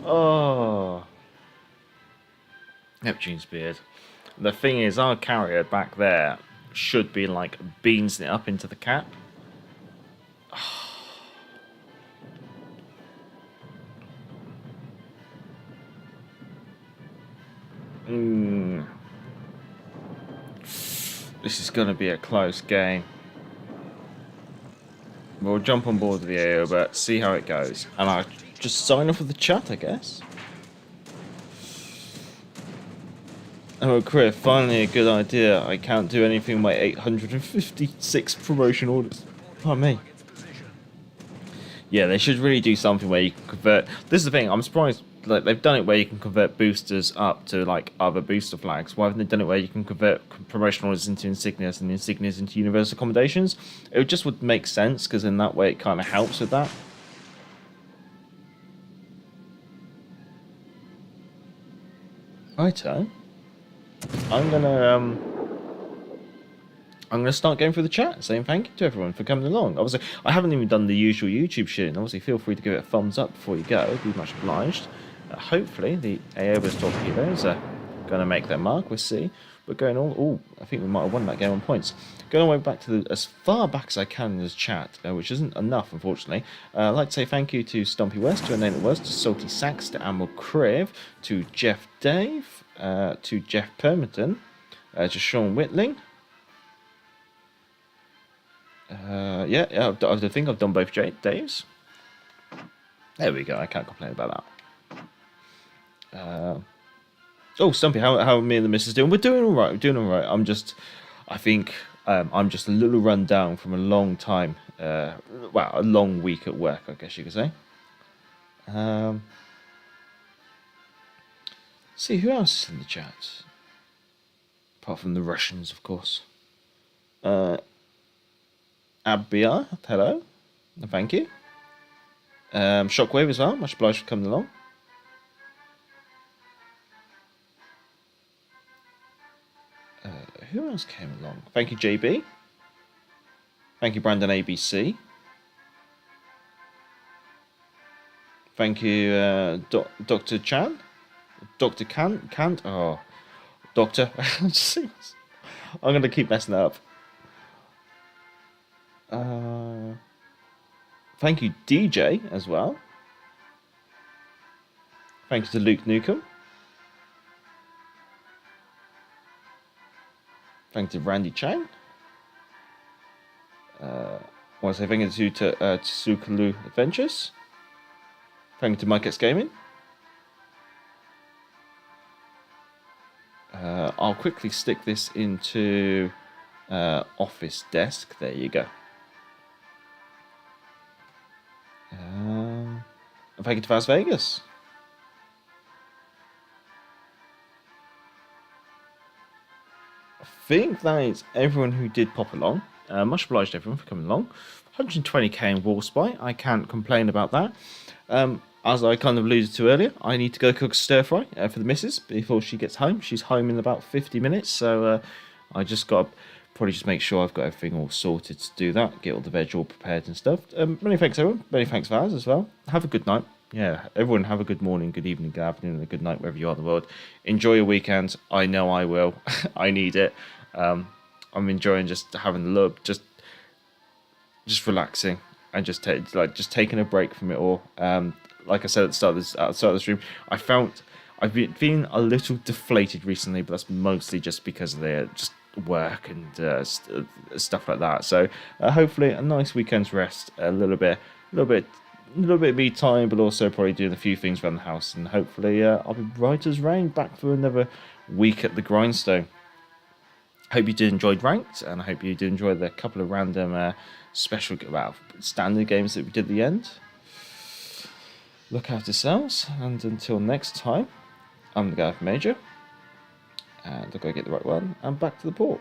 Oh. Neptune's beard. The thing is, our carrier back there should be like beansing it up into the cap. This is going to be a close game. We'll jump on board with the AO, but see how it goes. And I'll just sign off with the chat, I guess. Oh, Chris, finally a good idea. I can't do anything with my 856 promotion orders. Pardon me. Yeah, they should really do something where you can convert. This is the thing, I'm surprised. Like, they've done it where you can convert boosters up to like other booster flags. Why haven't they done it where you can convert promotional orders into insignias and insignias into universal accommodations? It just would make sense, because in that way it kind of helps with that. Righto. I'm gonna start going through the chat, saying thank you to everyone for coming along. Obviously, I haven't even done the usual YouTube shit. Obviously, feel free to give it a thumbs up before you go. Be much obliged. Hopefully, the Aeobus torpedoes are going to make their mark. We'll see. We're going all. Oh, I think we might have won that game on points. Going all the way back to as far back as I can in this chat, which isn't enough, unfortunately. I'd like to say thank you to Stumpy West, to Name It Was, to Salty Sax, to Admiral Criv, to Jeff Dave, to Jeff Permiton, to Sean Whitling. Yeah, I think I've done both Daves. There we go. I can't complain about that. Oh, Stumpy, how are me and the missus doing? We're doing all right. I think I'm just a little run down from a long time. Well, a long week at work, I guess you could say. See who else is in the chat, apart from the Russians, of course. Abbiar, hello, thank you. Shockwave as well, much obliged for coming along. Who else came along? Thank you, JB. Thank you, Brandon ABC. Thank you, Dr. Chan. Dr. Kant. Oh, Doctor. I'm going to keep messing that up. Thank you, DJ, as well. Thank you to Luke Newcomb. Thank you to Randy Chang. I want to say thank you to Tsukalu Adventures. Thank you to Mike X Gaming. I'll quickly stick this into Office Desk. There you go. And thank you to Las Vegas. I think that is everyone who did pop along. Much obliged to everyone for coming along. 120k in Warspite. I can't complain about that. As I kind of alluded to earlier, I need to go cook a stir fry for the missus before she gets home. She's home in about 50 minutes, so I just got to probably just make sure I've got everything all sorted to do that, get all the veg all prepared and stuff. Many thanks, everyone. Many thanks, Vaz, as well. Have a good night. Yeah, everyone have a good morning, good evening, good afternoon, and a good night wherever you are in the world. Enjoy your weekend. I know I will. I need it. I'm enjoying just having a look, just relaxing and just taking a break from it all. Like I said at the start of the stream, I've been feeling a little deflated recently, but that's mostly just because of the just work and stuff like that. So hopefully a nice weekend's rest, a little bit of me time, but also probably doing a few things around the house, and hopefully I'll be right as rain, back for another week at the grindstone. Hope you did enjoy ranked, and I hope you did enjoy the couple of random special standard games that we did at the end. Look after yourselves, and until next time, I'm the Gareth Major, and I've got to get the right one, and back to the port.